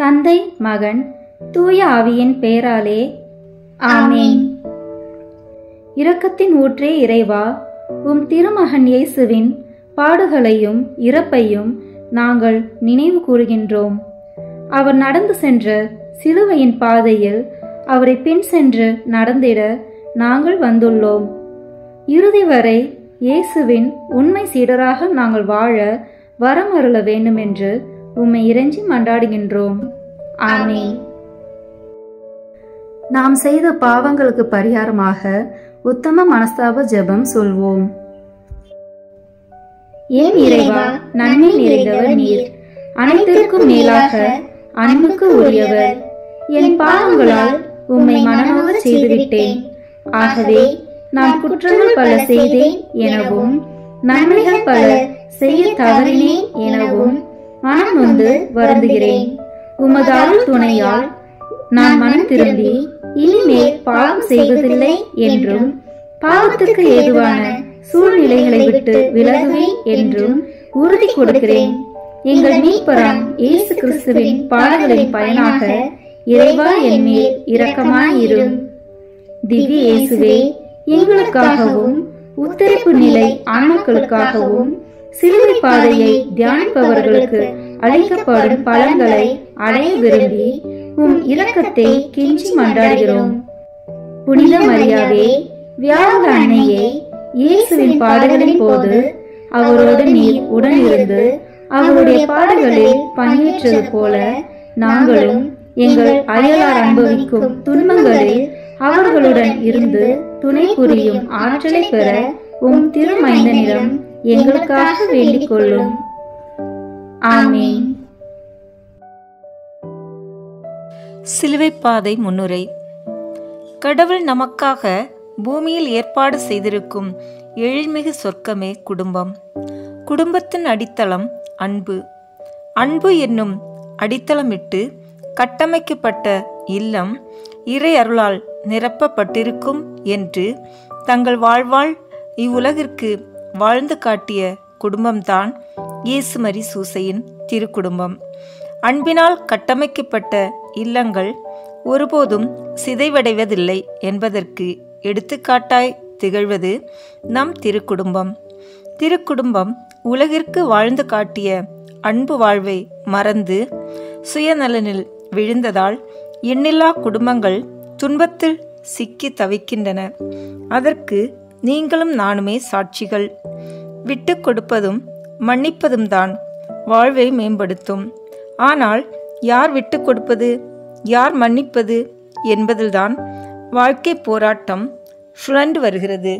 தந்தை, மகன், தூய ஆவியின் பெயராலே ஆமென். இரக்கத்தின் ஊற்றே இறைவா, உம் திருமகன் இயேசுவின் பாடுகளையும் இறப்பையும் நாங்கள் நினைவு கூறுகின்றோம். அவர் நடந்து சென்ற சிலுவையின் பாதையில் அவரை பின் சென்று நடந்திட நாங்கள் வந்துள்ளோம். இறுதி வரை இயேசுவின் உண்மை சீடராக நாங்கள் வாழ வரமருள வேண்டும் என்று உம்மை இறைஞ்சி மன்றாடுகின்றோம். ஆமென். நாம் செய்த பாவங்களுக்கு பரிகாரமாக உத்தம மனஸ்தாப ஜெபம் சொல்வோம். ஏன் இறைவா, நன்மை நிறைந்தவர் நீர், அனைத்திற்கும் மேலாக அன்புக்கு உரியவர். என் பாவங்களால் உம்மை மனநோக செய்துவிட்டேன். ஆகவே நான் குற்றங்கள் பல செய்தேன் எனவும் நன்மைகள் பல செய்ய தவறினேன் எனவும் மனம் நொந்து வருந்துகிறேன். உமது அருள் துணையால் நான் மனம் திரும்பி இனிமேல் பாவம் செய்வதில்லை என்றும் பாவத்துக்கு ஏதுவான சூழ்நிலைகளை விட்டு விலகுவேன் என்றும் உறுதி கொடுக்கிறேன். எங்கள் மீட்பராம் இயேசு கிறிஸ்துவின் பாடுகளின் பயனாக இறைவா என் மேல் இரக்கமாயிரும். திவ்ய இயேசுவே, எங்களுக்காகவும் உத்தரிப்பு நிலை ஆன்மாக்களுக்காகவும் சிலுவை பாதையை தியானிப்பவர்களுக்கு அளிக்கப்படும் பலன்களை அடைய விரும்பி உம் இரக்கத்தை கெஞ்சி மன்றாடுகிறோம். புனித மரியாவே, வியாகுல அன்னையே, இயேசுவின் பாடுகளின் போது அவரோடு நீர் உடனிருந்து அவருடைய பாடுகளில் பங்கேற்றது போல நாங்களும் எங்கள் அயலார் அனுபவிக்கும் துன்பங்களில் அவர்களுடன் இருந்து துணை புரியும் ஆற்றலை பெற உம் திருமைந்தனிடம் எங்களுக்காக வேண்டிக் கொள்ளும். ஆமென். சிலுவைப்பாதை முன்னுரை. கடவுள் நமக்காக பூமியில் ஏற்பாடு செய்திருக்கும் எழில்மிகு சொர்க்கமே குடும்பம். குடும்பத்தின் அடித்தளம் அன்பு. அன்பு என்னும் அடித்தளமிட்டு கட்டமைக்கப்பட்ட இல்லம் இறை அருளால் நிரப்பப்பட்டிருக்கும் என்று தங்கள் வாழ்வாள் இவ்வுலகிற்கு வாழ்ந்து காட்டிய குடும்பம்தான் இயேசு மரி சூசையின் திருக்குடும்பம். அன்பினால் கட்டமைக்கப்பட்ட இல்லங்கள் ஒருபோதும் சிதைவடைவதில்லை என்பதற்கு எடுத்துக்காட்டாய் திகழ்வது நம் திருக்குடும்பம். திருக்குடும்பம் உலகிற்கு வாழ்ந்து காட்டிய அன்பு வாழ்வை மறந்து சுயநலனில் விழுந்ததால் எண்ணில்லா குடும்பங்கள் துன்பத்தில் சிக்கி தவிக்கின்றன. அதற்கு நீங்களும் நானுமே சாட்சிகள். விட்டு கொடுப்பதும் மன்னிப்பதும் தான் வாழ்வை மேம்படுத்தும். ஆனால் யார் விட்டு கொடுப்பது, யார் மன்னிப்பது என்பதில்தான் வாழ்க்கை போராட்டம் சுழன்று வருகிறது.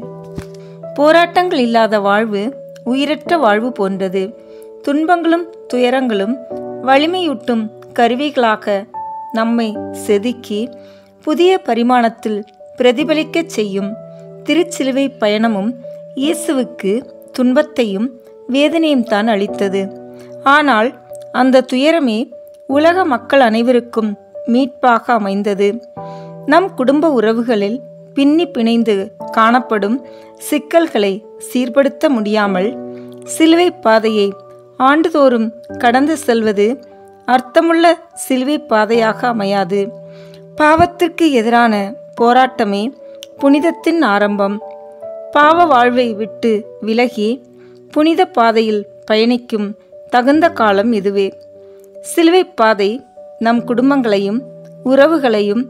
போராட்டங்கள் இல்லாத வாழ்வு உயிரற்ற வாழ்வு போன்றது. துன்பங்களும் துயரங்களும் வலிமையூட்டும் கருவிகளாக நம்மை செதுக்கி புதிய பரிமாணத்தில் பிரதிபலிக்க செய்யும் திருச்சிலுவை பயணமும் இயேசுவுக்கு துன்பத்தையும் வேதனையும் தான் அளித்தது. ஆனால் அந்த துயரமே உலக மக்கள் அனைவருக்கும் மீட்பாக அமைந்தது. நம் குடும்ப உறவுகளில் பின்னி பிணைந்து காணப்படும் சிக்கல்களை சீர்படுத்த முடியாமல் சிலுவை பாதையை ஆண்டுதோறும் கடந்து செல்வது அர்த்தமுள்ள சிலுவை பாதையாக அமையாது. பாவத்திற்கு எதிரான போராட்டமே புனிதத்தின் ஆரம்பம். பாவ வாழ்வை விட்டு விலகி புனித பாதையில் பயணிக்கும் தகுந்த காலம் இதுவே. சிலுவை பாதை நம் குடும்பங்களையும் உறவுகளையும்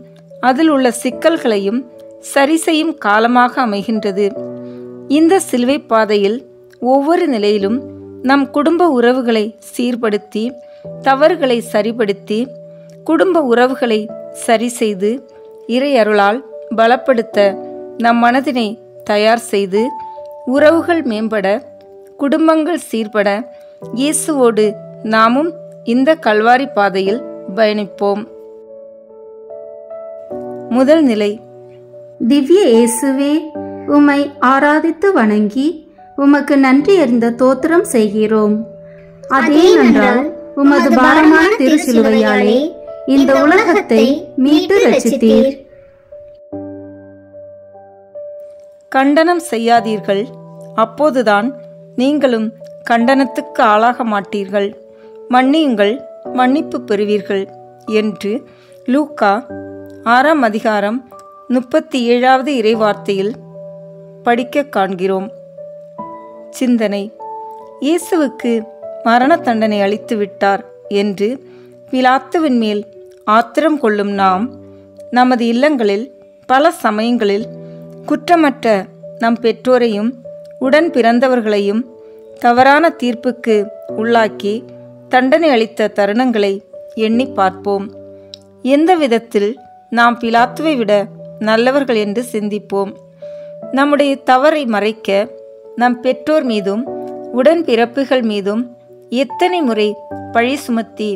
அதில் உள்ள சிக்கல்களையும் சரி செய்யும் காலமாக அமைகின்றது. இந்த சிலுவை பாதையில் ஒவ்வொரு நிலையிலும் நம் குடும்ப உறவுகளை சீர்படுத்தி தவறுகளை சரிபடுத்தி குடும்ப உறவுகளை சரி செய்து இறை அருளால் பலப்படுத்த நம் மனதினை தயார் செய்து உறவுகள் மேம்பட குடும்பங்கள் சீர்பட இயேசுவோடு நாமும் இந்த கல்வாரி பாதையில் பயணிப்போம். முதல் நிலை. திவ்ய இயேசுவே, உம்மை ஆராதித்து வணங்கி உமக்கு நன்றி அறிந்த தோத்திரம் செய்கிறோம். அதே நன்றால் உமது பாரமான திருச்சிலுவையாலே இந்த உலகத்தை மீட்டு ரட்சித்தீர். கண்டனம் செய்யாதீர்கள், அப்போதுதான் நீங்களும் கண்டனத்துக்கு ஆளாக மாட்டீர்கள். மன்னியுங்கள், மன்னிப்பு பெறுவீர்கள். என்று லூக்கா 6ஆம் அதிகாரம் 37வது இறைவார்த்தையில் படிக்க காண்கிறோம். சிந்தனை: இயேசுவுக்கு மரண தண்டனை அளித்து விட்டார் என்று பிலாத்துவின் மேல் ஆத்திரம் கொள்ளும் நாம், நமது இல்லங்களில் பல சமயங்களில் குற்றமற்ற நம் பெற்றோரையும் உடன் பிறந்தவர்களையும் தவறான தீர்ப்புக்கு உள்ளாக்கி தண்டனை அளித்த தருணங்களை எண்ணி பார்ப்போம். எந்த விதத்தில் நாம் பிலாத்துவை விட நல்லவர்கள் என்று சிந்திப்போம். நம்முடைய தவறை மறைக்க நம் பெற்றோர் மீதும் உடன் பிறப்புகள் மீதும் எத்தனை முறை பழி சுமத்தி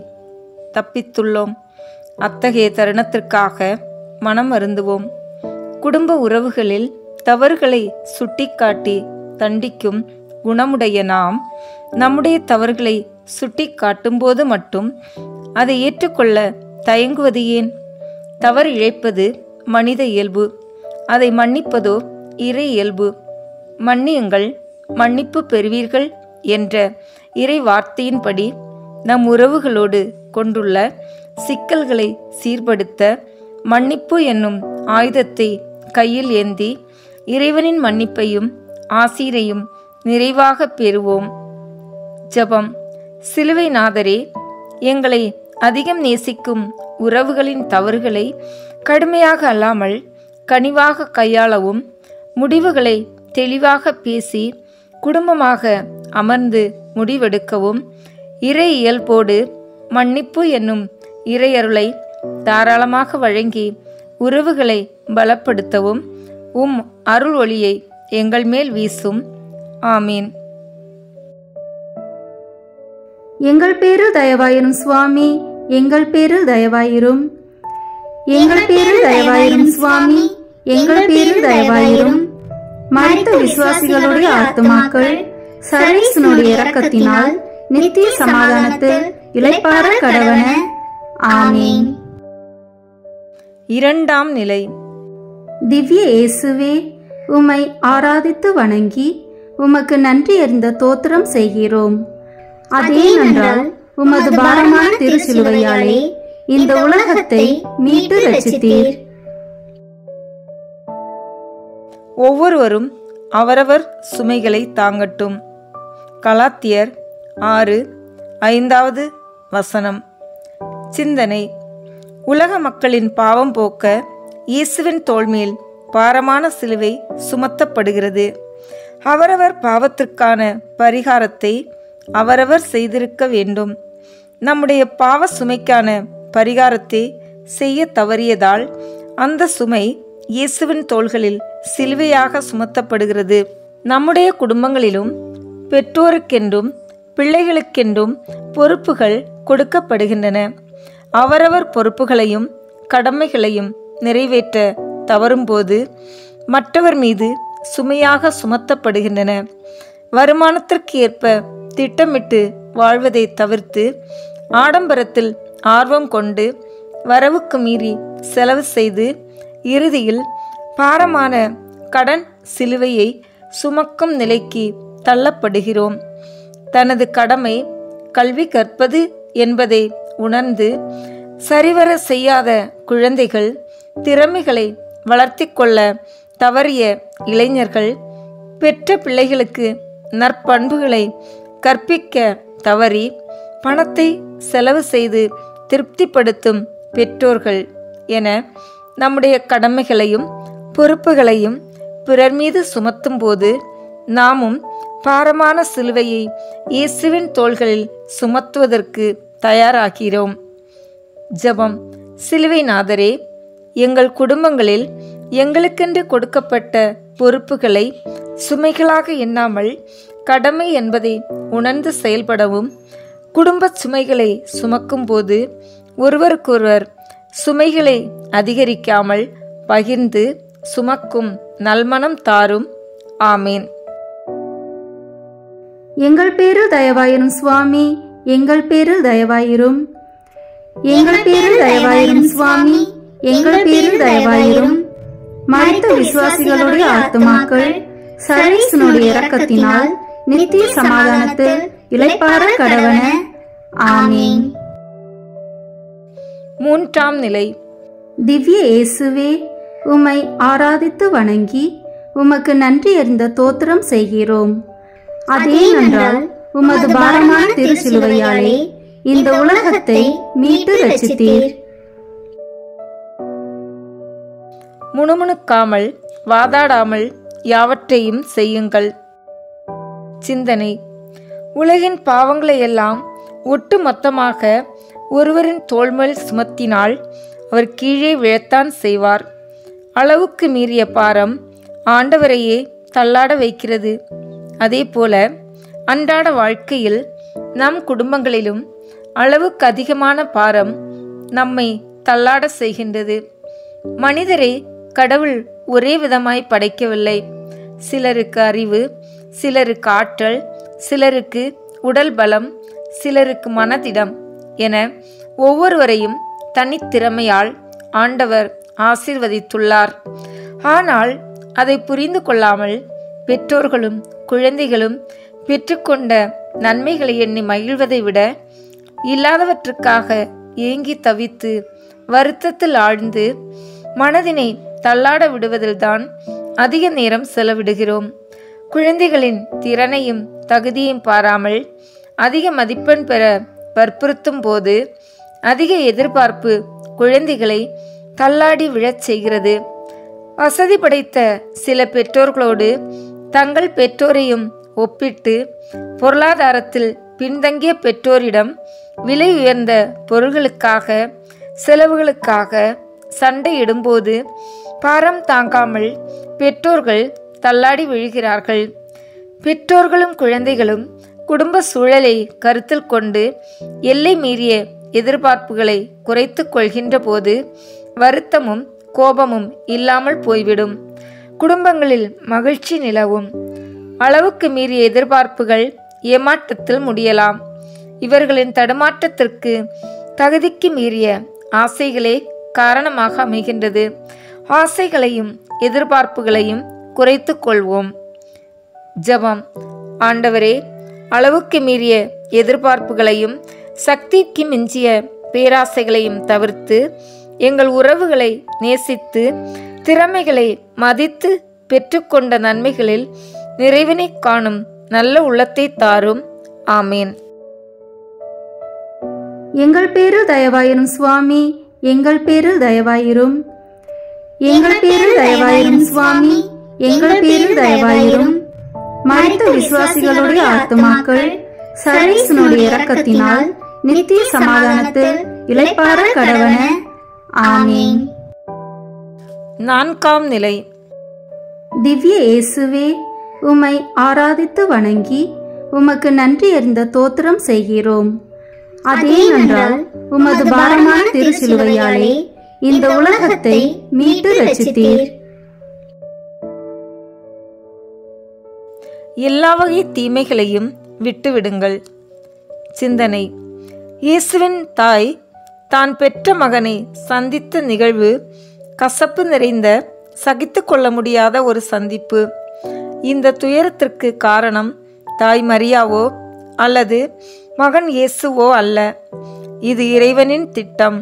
தப்பித்துள்ளோம். அத்தகைய தருணத்திற்காக மனம் வருந்துவோம். குடும்ப உறவுகளில் தவறுகளை சுட்டிக்காட்டி தண்டிக்கும் குணமுடைய நாம், நம்முடைய தவறுகளை சுட்டி காட்டும்போது மட்டும் அதை ஏற்றுக்கொள்ள தயங்குவது ஏன்? தவறு இழைப்பது மனித இயல்பு, அதை மன்னிப்பதோ இறை இயல்பு. மன்னியுங்கள், மன்னிப்பு பெறுவீர்கள் என்ற இறை வார்த்தையின்படி நம் உறவுகளோடு கொண்டுள்ள சிக்கல்களை சீர்படுத்த மன்னிப்பு என்னும் ஆயுதத்தை கையில் ஏந்தி இறைவனின் மன்னிப்பையும் ஆசீரையும் நிறைவாக பெறுவோம். ஜெபம். சிலுவை நாதரே, எங்களை அதிகம் நேசிக்கும் உறவுகளின் தவறுகளை கடுமையாக அல்லாமல் கனிவாக கையாளவும், முடிவுகளை தெளிவாக பேசி குடும்பமாக அமர்ந்து முடிவெடுக்கவும், இறை இயல்போடு மன்னிப்பு என்னும் இறையருளை தாராளமாக வழங்கி உறவுகளை பலப்படுத்தவும் அருள் ஒளியை எங்கள் மேல் வீசும். ஆமீன். எங்கள் பேரில் தயவாயிரும் சுவாமி, எங்கள் பேரில் தயவாயிரும். எங்கள் பேரில் தயவாயிரும் சுவாமி, எங்கள் பேரில் தயவாயிரும். மரித்த விசுவாசிகளுடைய ஆத்துமாக்கள் சர்வேசனுடைய இரக்கத்தினால் நித்திய சமாதானத்தில் இளைப்பாற கடவன. ஆமீன். இரண்டாம் நிலை. திவ்ய இயேசுவே, உம்மை ஆராதித்து வணங்கி உமக்கு நன்றி அறிந்த தோத்திரம் செய்கிறோம். அதேனென்றால் உமது பாரமான திருச்சிலுவையாலே இந்த உலகத்தை மீட்டு ரட்சித்தீர். ஒவ்வொருவரும் அவரவர் சுமைகளை தாங்கட்டும். கலாத்தியர் 6:5 வசனம். சிந்தனை: உலக மக்களின் பாவம் போக்க இயேசுவின் தோள்மேல் பாரமான சிலுவை சுமத்தப்படுகிறது. அவரவர் பாவத்திற்கான பரிகாரத்தை அவரவர் செய்திருக்க வேண்டும். நம்முடைய பாவ சுமைக்கான பரிகாரத்தை செய்ய தவறியதால் அந்த சுமை இயேசுவின் தோள்களில் சிலுவையாக சுமத்தப்படுகிறது. நம்முடைய குடும்பங்களிலும் பெற்றோருக்கென்றும் பிள்ளைகளுக்கென்றும் பொறுப்புகள் கொடுக்கப்படுகின்றன. அவரவர் பொறுப்புகளையும் கடமைகளையும் நிறைவேற்ற தவறும்போது மற்றவர் மீது சுமையாக சுமத்தப்படுகின்றன. வருமானத்திற்கு ஏற்ப திட்டமிட்டு வாழ்வதை தவிர்த்து ஆடம்பரத்தில் ஆர்வம் கொண்டு வரவுக்கு மீறி செலவு செய்து இறுதியில் பாரமான கடன் சிலுவையை சுமக்கும் நிலைக்கு தள்ளப்படுகிறோம். தனது கடமை கல்வி கற்பது என்பதை உணர்ந்து சரிவர செய்யாத குழந்தைகள், திறமைகளை வளர்த்தி கொள்ள தவறிய இளைஞர்கள், பெற்ற பிள்ளைகளுக்கு நற்பண்புகளை கற்பிக்க தவறி பணத்தை செலவு செய்து திருப்திப்படுத்தும் பெற்றோர்கள் என நம்முடைய கடமைகளையும் பொறுப்புகளையும் பிறர் மீது சுமத்தும் போது நாமும் பாரமான சிலுவையை இயேசுவின் தோள்களில் சுமத்துவதற்கு தயாராகிறோம். ஜெபம். சிலுவை நாதரே, எங்கள் குடும்பங்களில் எங்களுக்கென்று கொடுக்கப்பட்ட பொறுப்புகளை சுமைகளாக எண்ணாமல் கடமை என்பதை உணர்ந்து செயல்படவும், குடும்ப சுமைகளை சுமக்கும் போது ஒருவருக்கொருவர் சுமைகளை அதிகரிக்காமல் பகிர்ந்து சுமக்கும் நல்மனம் தாரும். ஆமீன். எங்கள் பேரில் தயவாயிரும் சுவாமி, எங்கள் பேரில் தயவாயிரும். எங்கள் பேரில் தயவாயிரும் சுவாமி, எங்கள் பேரில் தயவாயிரும். மரித்த விசுவாசிகளுடைய ஆத்துமாக்கள் சர்வேசனுடைய இரக்கத்தினால் நித்திய சமாதானத்தில் இளைப்பாற கடவன. ஆமீன். மூன்றாம் நிலை. திவ்ய இயேசுவே, உம்மை ஆராதித்து வணங்கி உமக்கு நன்றி அறிந்த தோத்திரம் செய்கிறோம். அதேனென்றால் உமது பாரமான திருச்சிலுவையாலே இந்த உலகத்தை மீட்டு ரட்சித்தீர். முணுமுணுக்காமல் வாதாடாமல் யாவற்றையும் செய்யுங்கள். சிந்தனை: உலகின் பாவங்களையெல்லாம் ஒட்டு மொத்தமாக ஒருவரின் தோள்மேல் சுமத்தினால் அவர் கீழே விழத்தான் செய்வார். அளவுக்கு மீறிய பாரம் ஆண்டவரையே தள்ளாட வைக்கிறது. அதேபோல அன்றாட வாழ்க்கையில் நம் குடும்பங்களிலும் அளவுக்கு அதிகமான பாரம் நம்மை தள்ளாட செய்கின்றது. மனிதரை கடவுள் ஒரே விதமாய் படைக்கவில்லை. சிலருக்கு அறிவு, சிலருக்கு ஆற்றல், சிலருக்கு உடல் பலம், சிலருக்கு மனதிடம் என ஒவ்வொருவரையும் தனித்திறமையால் ஆண்டவர் ஆசீர்வதித்துள்ளார். ஆனால் அதை புரிந்து கொள்ளாமல் பெற்றோர்களும் குழந்தைகளும் பெற்றுக்கொண்ட நன்மைகளை எண்ணி மகிழ்வதை விட இல்லாதவற்றுக்காக ஏங்கி தவித்து வருத்தத்தில் ஆழ்ந்து மனதினை தள்ளாட விடுவதில்தான் அதிக நேரம் செலவிடுகிறோம். குழந்தைகளின் திறனையும் தகுதியையும் பாராமல் அதிக மதிப்பெண் பெற வற்புறுத்தும் போது அதிக எதிர்பார்ப்பு குழந்தைகளை தள்ளாடி விழச் செய்கிறது. வசதி படைத்த சில பெற்றோர்களோடு தங்கள் பெற்றோரையும் ஒப்பிட்டு பொருளாதாரத்தில் பின்தங்கிய பெற்றோரிடம் விலை உயர்ந்த பொருள்களுக்காக செலவுகளுக்காக சண்டையிடும்போது பாரம் தாங்காமல் பெற்றோர்கள் தள்ளாடி விழுகிறார்கள். பெற்றோர்களும் குழந்தைகளும் குடும்ப சூழலை கருத்தில் கொண்டு எல்லை மீறிய எதிர்பார்ப்புகளை குறைத்து கொள்கின்ற போது வருத்தமும் கோபமும் இல்லாமல் போய்விடும். குடும்பங்களில் மகிழ்ச்சி நிலவும். அளவுக்கு மீறிய எதிர்பார்ப்புகள் ஏமாற்றத்தில் முடியலாம். இவர்களின் தடுமாற்றத்திற்கு தகுதிக்கு மீறிய ஆசைகளே காரணமாக அமைகின்றது. ஆசைகளையும் எதிர்பார்ப்புகளையும் குறைத்து கொள்வோம். ஜெபம். ஆண்டவரே, அளவுக்கு மீறிய எதிர்பார்ப்புகளையும் சக்திக்கு மிஞ்சிய பேராசைகளையும் தவிர்த்து எங்கள் உறவுகளை நேசித்து திறமைகளை மதித்து பெற்றுக்கொண்ட நன்மைகளில் நிறைவினை காணும் நல்ல உள்ளத்தை தாரும். ஆமேன். எங்கள் பேரில் தயவாயிரும் சுவாமி, எங்கள் பேரில் தயவாயிரும். எங்கள் பேரில் தயவாயிரும் சுவாமி, எங்கள் பேரில் தயவாயிரும். மரித்த விசுவாசிகளுடைய ஆத்துமாக்கள் சர்வேசனுடைய இரக்கத்தினால் நித்திய சமாதானத்தில் இளைப்பாற கடவன. ஆமீன். நான்காம் நிலை. திவ்ய இயேசுவே, உம்மை ஆராதித்து வணங்கி உமக்கு நன்றி அறிந்த தோத்திரம் செய்கிறோம். அதேனென்றால் உமது பாரமான திருச்சிலுவையாலே இந்த உலகத்தை மீட்டு ரட்சித்தீர். எல்லா வகை தீமைகளையும் விட்டுவிடுங்கள். சிந்தனை: இயேசுவின் தாய் தான் பெற்ற மகனை சந்தித்த நிகழ்வு கசப்பு நிறைந்த சகித்து கொள்ள முடியாத ஒரு சந்திப்பு. இந்த துயரத்திற்கு காரணம் தாய் மரியாவோ அல்லது மகன் இயேசுவோ அல்ல. இது இறைவனின் திட்டம்.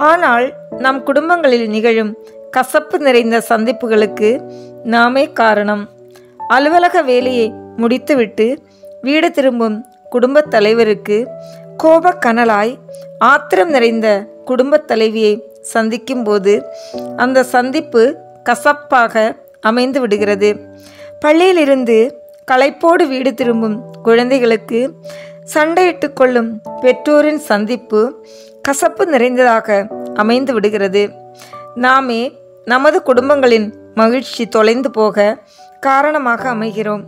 ஆனால் நம் குடும்பங்களில் நிகழும் கசப்பு நிறைந்த சந்திப்புகளுக்கு நாமே காரணம். அலுவலக வேலையை முடித்துவிட்டு வீடு திரும்பும் குடும்பத் தலைவருக்கு கோபக்கனலாய் ஆத்திரம் நிறைந்த குடும்பத் தலைவியை சந்திக்கும் போது அந்த சந்திப்பு கசப்பாக அமைந்து விடுகிறது. பள்ளியிலிருந்து களைப்போடு வீடு திரும்பும் குழந்தைகளுக்கு சண்டையிட்டு கொள்ளும் பெற்றோரின் சந்திப்பு கசப்பு நிறைந்ததாக அமைந்து விடுகிறது. நாமே நமது குடும்பங்களின் மகிழ்ச்சி தொலைந்து போக காரணமாக அமைகிறோம்.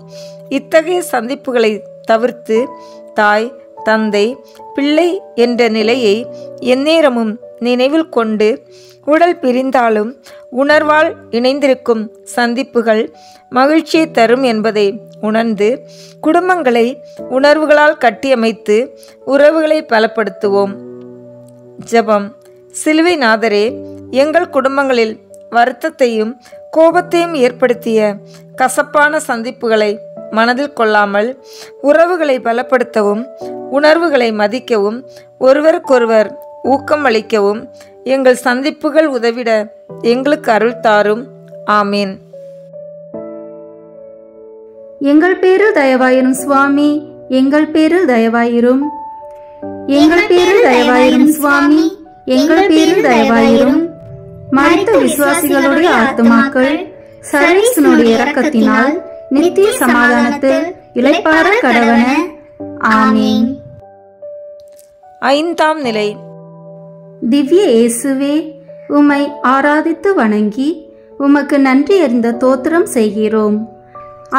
இத்தகைய சந்திப்புகளை தவிர்த்து தாய், தந்தை, பிள்ளை என்ற நிலையை எந்நேரமும் நினைவில் கொண்டு உடல் பிரிந்தாலும் உணர்வால் இணைந்திருக்கும் சந்திப்புகள் மகிழ்ச்சியை தரும் என்பதை உணர்ந்து குடும்பங்களை உணர்வுகளால் கட்டியமைத்து உறவுகளை பலப்படுத்துவோம். ஜெபம். சிலுவை நாதரே, எங்கள் குடும்பங்களில் வருத்தத்தையும் கோபத்தையும் ஏற்படுத்திய கசப்பான சந்திப்புகளை மனதில் கொள்ளாமல் உறவுகளை பலப்படுத்தவும் உணர்வுகளை மதிக்கவும் ஒருவருக்கொருவர் ஊக்கம் அளிக்கவும் எங்கள் சந்திப்புகள் உதவிட எங்களுக்கு அருள் தாரும். ஆமீன். எங்கள் பேரில் தயவாயிரும் சுவாமி, எங்கள் பேரில் தயவாயிரும். எங்கள் பேரில் தயவாயிரும் சுவாமி, எங்கள் பேரில் தயவாயிரும். மரித்த விசுவாசிகளுடைய ஆத்துமாக்கள் சர்வேசனுடைய இரக்கத்தினால் நித்திய சமாதானத்தில் இளைப்பாற கடவன. ஆமீன். ஐந்தாம் நிலை. திவ்ய இயேசுவே, உம்மை ஆராதித்து வணங்கி உமக்கு நன்றி அறிந்த தோத்திரம் செய்கிறோம்.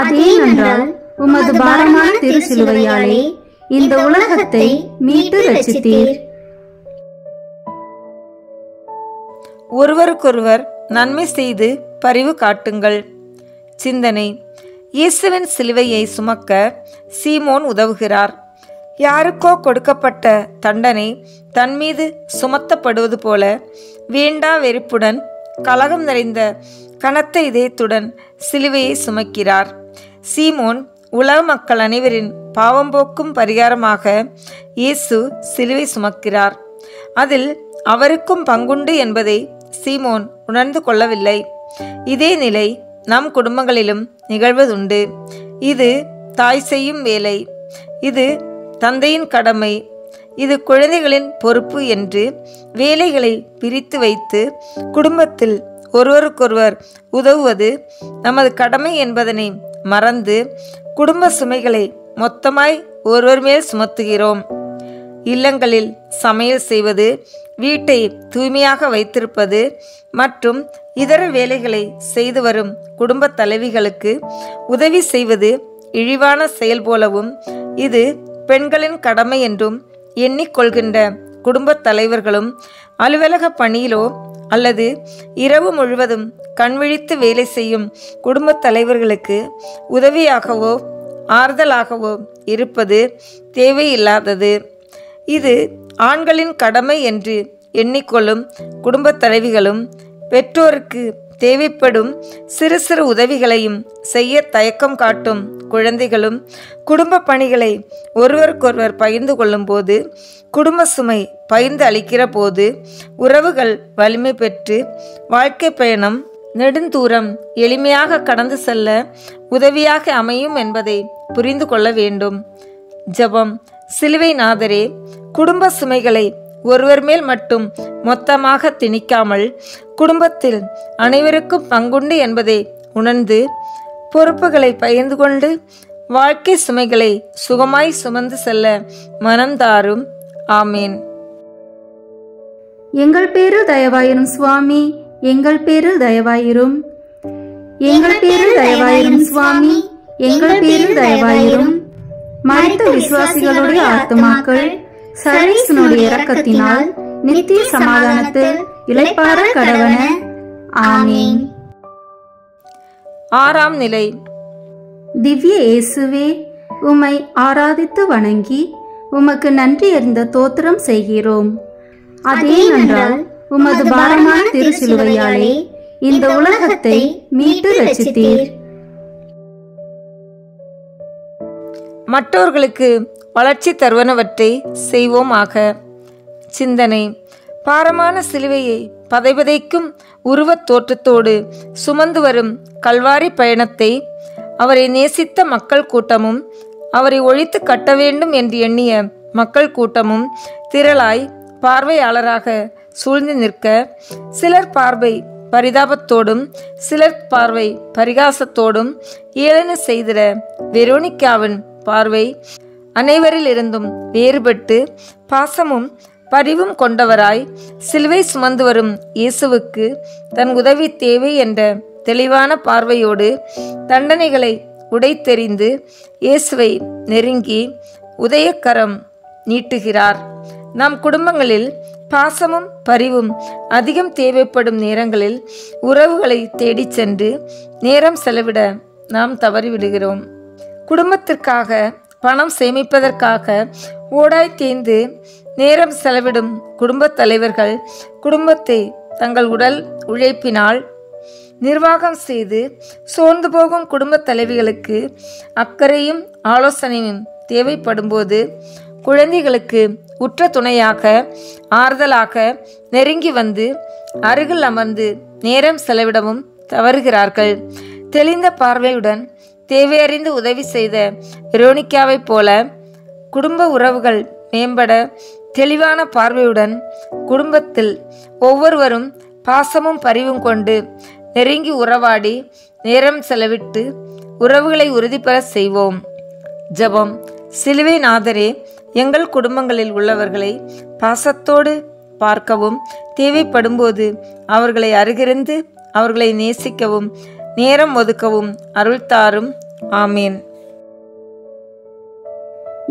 அதேனென்றால் உமது பாரமான திருச்சிலுவையாலே இந்த உலகத்தை மீட்டு ரட்சித்தீர். ஒருவருக்கொருவர் நன்மை செய்து பரிவு காட்டுங்கள். சிந்தனை: இயேசுவின் சிலுவையை சுமக்க சீமோன் உதவுகிறார். யாருக்கோ கொடுக்கப்பட்ட தண்டனை தன் மீது சுமத்தப்படுவது போல வேண்டா வெறுப்புடன் கலகம் நிறைந்த கனத்த இதயத்துடன் சிலுவையை சுமக்கிறார். சீமோன் உலக மக்கள் அனைவரின் பாவம் போக்கும் பரிகாரமாக இயேசு சிலுவை சுமக்கிறார். அதில் அவருக்கும் பங்குண்டு என்பதை சீமோன் உணர்ந்து கொள்ளவில்லை. இதே நிலை நம் குடும்பங்களிலும் நிகழ்வதுண்டு. இது தாய் செய்யும் வேலை, இது தந்தையின் கடமை, இது குழந்தைகளின் பொறுப்பு என்று வேலைகளை பிரித்து வைத்து குடும்பத்தில் ஒருவருக்கொருவர் உதவுவது நமது கடமை என்பதனை மறந்து குடும்ப சுமைகளை மொத்தமாய் ஒருவர் மேல் சுமத்துகிறோம். இல்லங்களில் சமையல் செய்வது, வீட்டை தூய்மையாக வைத்திருப்பது மற்றும் இதர வேலைகளை செய்து வரும் குடும்ப தலைவிகளுக்கு உதவி செய்வது இழிவான செயல் போலவும் இது பெண்களின் கடமை என்றும் எண்ணிக்கொள்கின்ற குடும்ப தலைவர்களும் அலுவலக பணியிலோ அல்லது இரவு முழுவதும் கண்விழித்து வேலை செய்யும் குடும்ப தலைவர்களுக்கு உதவியாகவோ ஆறுதலாகவோ இருப்பது தேவையில்லாதது. இது ஆண்களின் கடமை என்று எண்ணிக்கொள்ளும் குடும்ப தலைவிகளும் பெற்றோருக்கு தேவைப்படும் சிறு சிறு உதவிகளையும் செய்ய தயக்கம் காட்டும் குழந்தைகளும் குடும்ப பணிகளை ஒருவருக்கொருவர் பகிர்ந்து கொள்ளும் போது, குடும்ப சுமை பகிர்ந்து அளிக்கிற போது உறவுகள் வலிமை பெற்று வாழ்க்கை பயணம் நெடுந்தூரம் எளிமையாக கடந்து செல்ல உதவியாக அமையும் என்பதை புரிந்து கொள்ள வேண்டும். ஜெபம். சிலுவை நாதரே, குடும்ப சுமைகளை ஒருவர் மேல் மட்டும் மொத்தமாக திணிக்காமல் குடும்பத்தில் அனைவருக்கும் பங்குண்டு என்பதை உணர்ந்து பொறுப்புகளை பகிர்ந்து கொண்டு வாழ்க்கை சுமைகளை சுகமாய் சுமந்து செல்ல மனந்தாரும். ஆமீன். எங்கள் பேரில் தயவாயிரும் சுவாமி, எங்கள் பேரில் தயவாயிரும். எங்கள் பேரில் தயவாயிரும் சுவாமி, எங்கள் பேரில் தயவாயிரும். மரித்த விசுவாசிகளுடைய ஆத்துமாக்கள் சர்வேசனுடைய இரக்கத்தினால் நித்திய சமாதானத்தில் இளைப்பாற கடவன. ஆமீன். ஆறாம் நிலை. திவ்ய இயேசுவே, உம்மை ஆராதித்து வணங்கி உமக்கு நன்றி அறிந்த தோத்திரம் செய்கிறோம். அதேனென்றால் உமது பாரமான திருச்சிலுவையாலே இந்த உலகத்தை மீட்டு ரட்சித்தீர். மற்றவர்களுக்கு வளர்ச்சி தருவனவற்றை செய்வோமாக. சிந்தனை: பாரமான சிலுவையை பதைபதைக்கும் உருவத் தோற்றத்தோடு சுமந்து வரும் கல்வாரி பயணத்தை அவரை நேசித்த மக்கள் கூட்டமும் அவரை ஒழித்து கட்ட வேண்டும் என்று எண்ணிய மக்கள் கூட்டமும் திரளாய் பார்வையாளராக சூழ்ந்து நிற்க, சிலர் பார்வை பரிதாபத்தோடும் சிலர் பார்வை பரிகாசத்தோடும் ஏளன செய்திட வெரோனிக்காவின் பார்வை அனைவரில் இருந்தும் வேறுபட்டு பாசமும் பரிவும் கொண்டவராய் சிலுவை சுமந்து வரும் இயேசுவுக்கு தன் உதவி தேவை என்ற தெளிவான பார்வையோடு தண்டனைகளை உடைத்தெறிந்து இயேசுவை நெருங்கி உதயக்கரம் நீட்டுகிறார். நம் குடும்பங்களில் பாசமும் பரிவும் அதிகம் தேவைப்படும் நேரங்களில் உறவுகளை தேடிச் சென்று நேரம் செலவிட நாம் தவறிவிடுகிறோம். குடும்பத்திற்காக பணம் சேமிப்பதற்காக ஓடாய் தேய்ந்து நேரம் செலவிடும் குடும்பத் தலைவர்கள் குடும்பத்தை தங்கள் உடல் உழைப்பினால் நிர்வாகம் செய்து சோர்ந்து போகும் குடும்பத் தலைவிகளுக்கு அக்கறையும் ஆலோசனையும் தேவைப்படும்போது குழந்தைகளுக்கு உற்ற துணையாக ஆறுதலாக நெருங்கி வந்து அருகில் அமர்ந்து நேரம் செலவிடவும் தவறுகிறார்கள். தெளிந்த பார்வையுடன் தேவையறிந்து உதவி செய்த வெரோனிக்காவைப் போல குடும்ப உறவுகள் மேம்பட தெளிவான பார்வையுடன் குடும்பத்தில் ஒவ்வொருவரும் பாசமும் பரிவும் கொண்டு நெருங்கி உறவாடி நேரம் செலவிட்டு உறவுகளை உறுதிபெற செய்வோம். ஜெபம். சிலுவை நாதரே, எங்கள் குடும்பங்களில் உள்ளவர்களை பாசத்தோடு பார்க்கவும் தேவைப்படும்போது அவர்களை அருகிருந்து அவர்களை நேசிக்கவும் நேரம் ஒதுக்கவும் அருள் தாரும். ஆமீன்.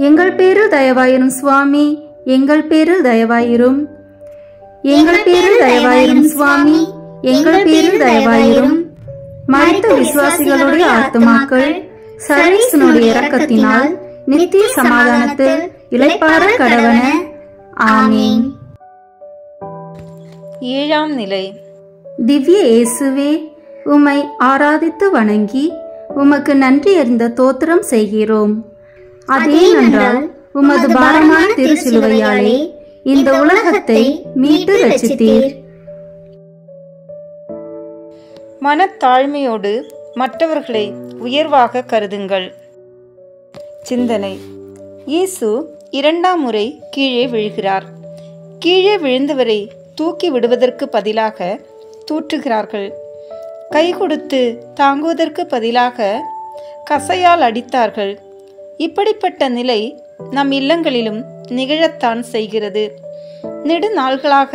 எங்கள் பேரில் தயவாயிரும் சுவாமி, எங்கள் பேரில் தயவாயிரும். எங்கள் பேரில் தயவாயிரும் சுவாமி, எங்கள் பேரில் தயவாயிரும். மரித்த விசுவாசிகளுடைய ஆத்துமாக்கள் சர்வேசனுடைய இரக்கத்தினால் நித்திய சமாதானத்தில் இளைப்பாற கடவன. ஆமீன். ஏழாம் நிலை. திவ்ய இயேசுவே, உம்மை ஆராதித்து வணங்கி உமக்கு நன்றி அறிந்த தோத்திரம் செய்கிறோம். அதேனென்றால் உமது பாரமான திருச்சிலுவையாலே இந்த உலகத்தை மீட்டு ரட்சித்தீர். மனத்தாழ்மையோடு மற்றவர்களை உயர்வாக கருதுங்கள். சிந்தனை. இயேசு இரண்டாம் முறை கீழே விழுகிறார். கீழே விழுந்தவரை தூக்கி விடுவதற்கு பதிலாக தூற்றுகிறார்கள். கை கொடுத்து தாங்குவதற்கு பதிலாக கசையால் அடித்தார்கள். இப்படிப்பட்ட நிலை நம் இல்லங்களிலும் நிகழத்தான் செய்கிறது. நெடுநாள்களாக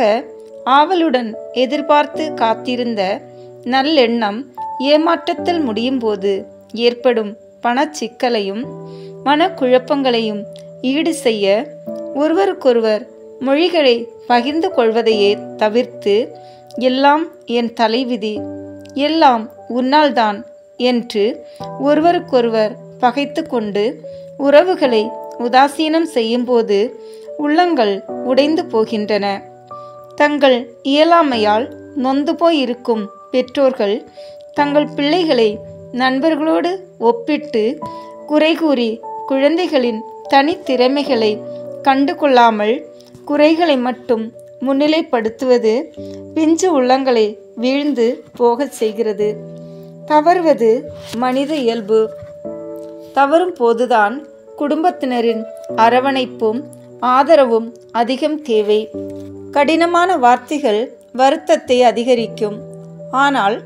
ஆவலுடன் எதிர்பார்த்து காத்திருந்த நல்லெண்ணம் ஏமாற்றத்தில் முடியும் போது ஏற்படும் பணச்சிக்கலையும் மனக்குழப்பங்களையும் ஈடு செய்ய ஒருவருக்கொருவர் மொழிகளை பகிர்ந்து கொள்வதையே தவிர்த்து எல்லாம் என் தலைவிதி, எல்லாம் உன்னால்தான் என்று ஒருவருக்கொருவர் பகைத்து கொண்டு உறவுகளை உதாசீனம் செய்யும்போது உள்ளங்கள் உடைந்து போகின்றன. தங்கள் இயலாமையால் நொந்து போயிருக்கும் பெற்றோர்கள் தங்கள் பிள்ளைகளை நண்பர்களோடு ஒப்பிட்டு குறை கூறி குழந்தைகளின் தனித்திறமைகளை கண்டு கொள்ளாமல் குறைகளை மட்டும் முன்னிலைப்படுத்துவது பிஞ்சு உள்ளங்களை வீழ்ந்து போகச் செய்கிறது. தவறுவது மனித இயல்பு. தவறும் போதுதான் குடும்பத்தினரின் அரவணைப்பும் ஆதரவும் அதிகம் தேவை. கடினமான வார்த்தைகள் வருத்தத்தை அதிகரிக்கும். ஆனால்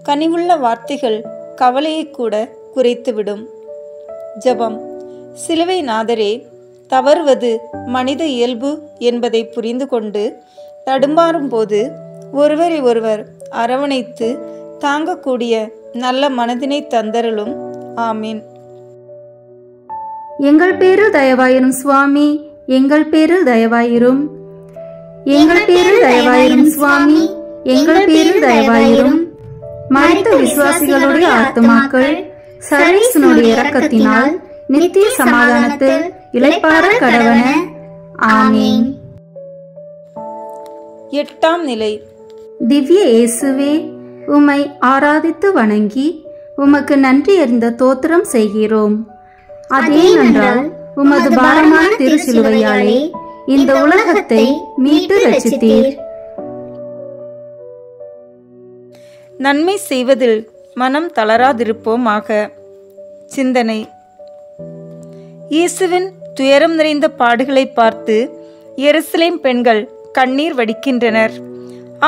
கனிவுள்ள வார்த்தைகள் கவலையை கூட குறைத்துவிடும். ஜெபம். சிலுவை நாதரே, தவறுவது மனித இயல்பு என்பதை புரிந்து கொண்டு தடுமாறும் போது ஒருவரை ஒருவர் அரவணைத்து தாங்கக்கூடிய நல்ல மனதினை தந்தருளும். ஆமீன். எங்கள் பேரில் தயவாயிரும் சுவாமி, எங்கள் பேரில் தயவாயிரும். எங்கள் பேரில் தயவாயிரும் சுவாமி, எங்கள் பேரில் தயவாயிரும். மரித்த விசுவாசிகளுடைய ஆத்துமாக்கள் சர்வேசனுடைய இரக்கத்தினால் நித்திய சமாதானத்தில் இளைப்பாற கடவன. ஆமீன். எட்டாம் நிலை. திவ்ய இயேசுவே, உம்மை ஆராதித்து வணங்கி உமக்கு நன்றி அறிந்த தோத்திரம் செய்கிறோம். அதேனென்றால் உமது பாரமான திருச்சிலுவையாலே இந்த உலகத்தை மீட்டு ரட்சித்தீர். நன்மை செய்வதில் மனம் தளராதிருப்போமாக. சிந்தனை. இயேசுவின் துயரம் நிறைந்த பாடுகளை பார்த்து எருசலேம் பெண்கள் கண்ணீர் வடிக்கின்றனர்.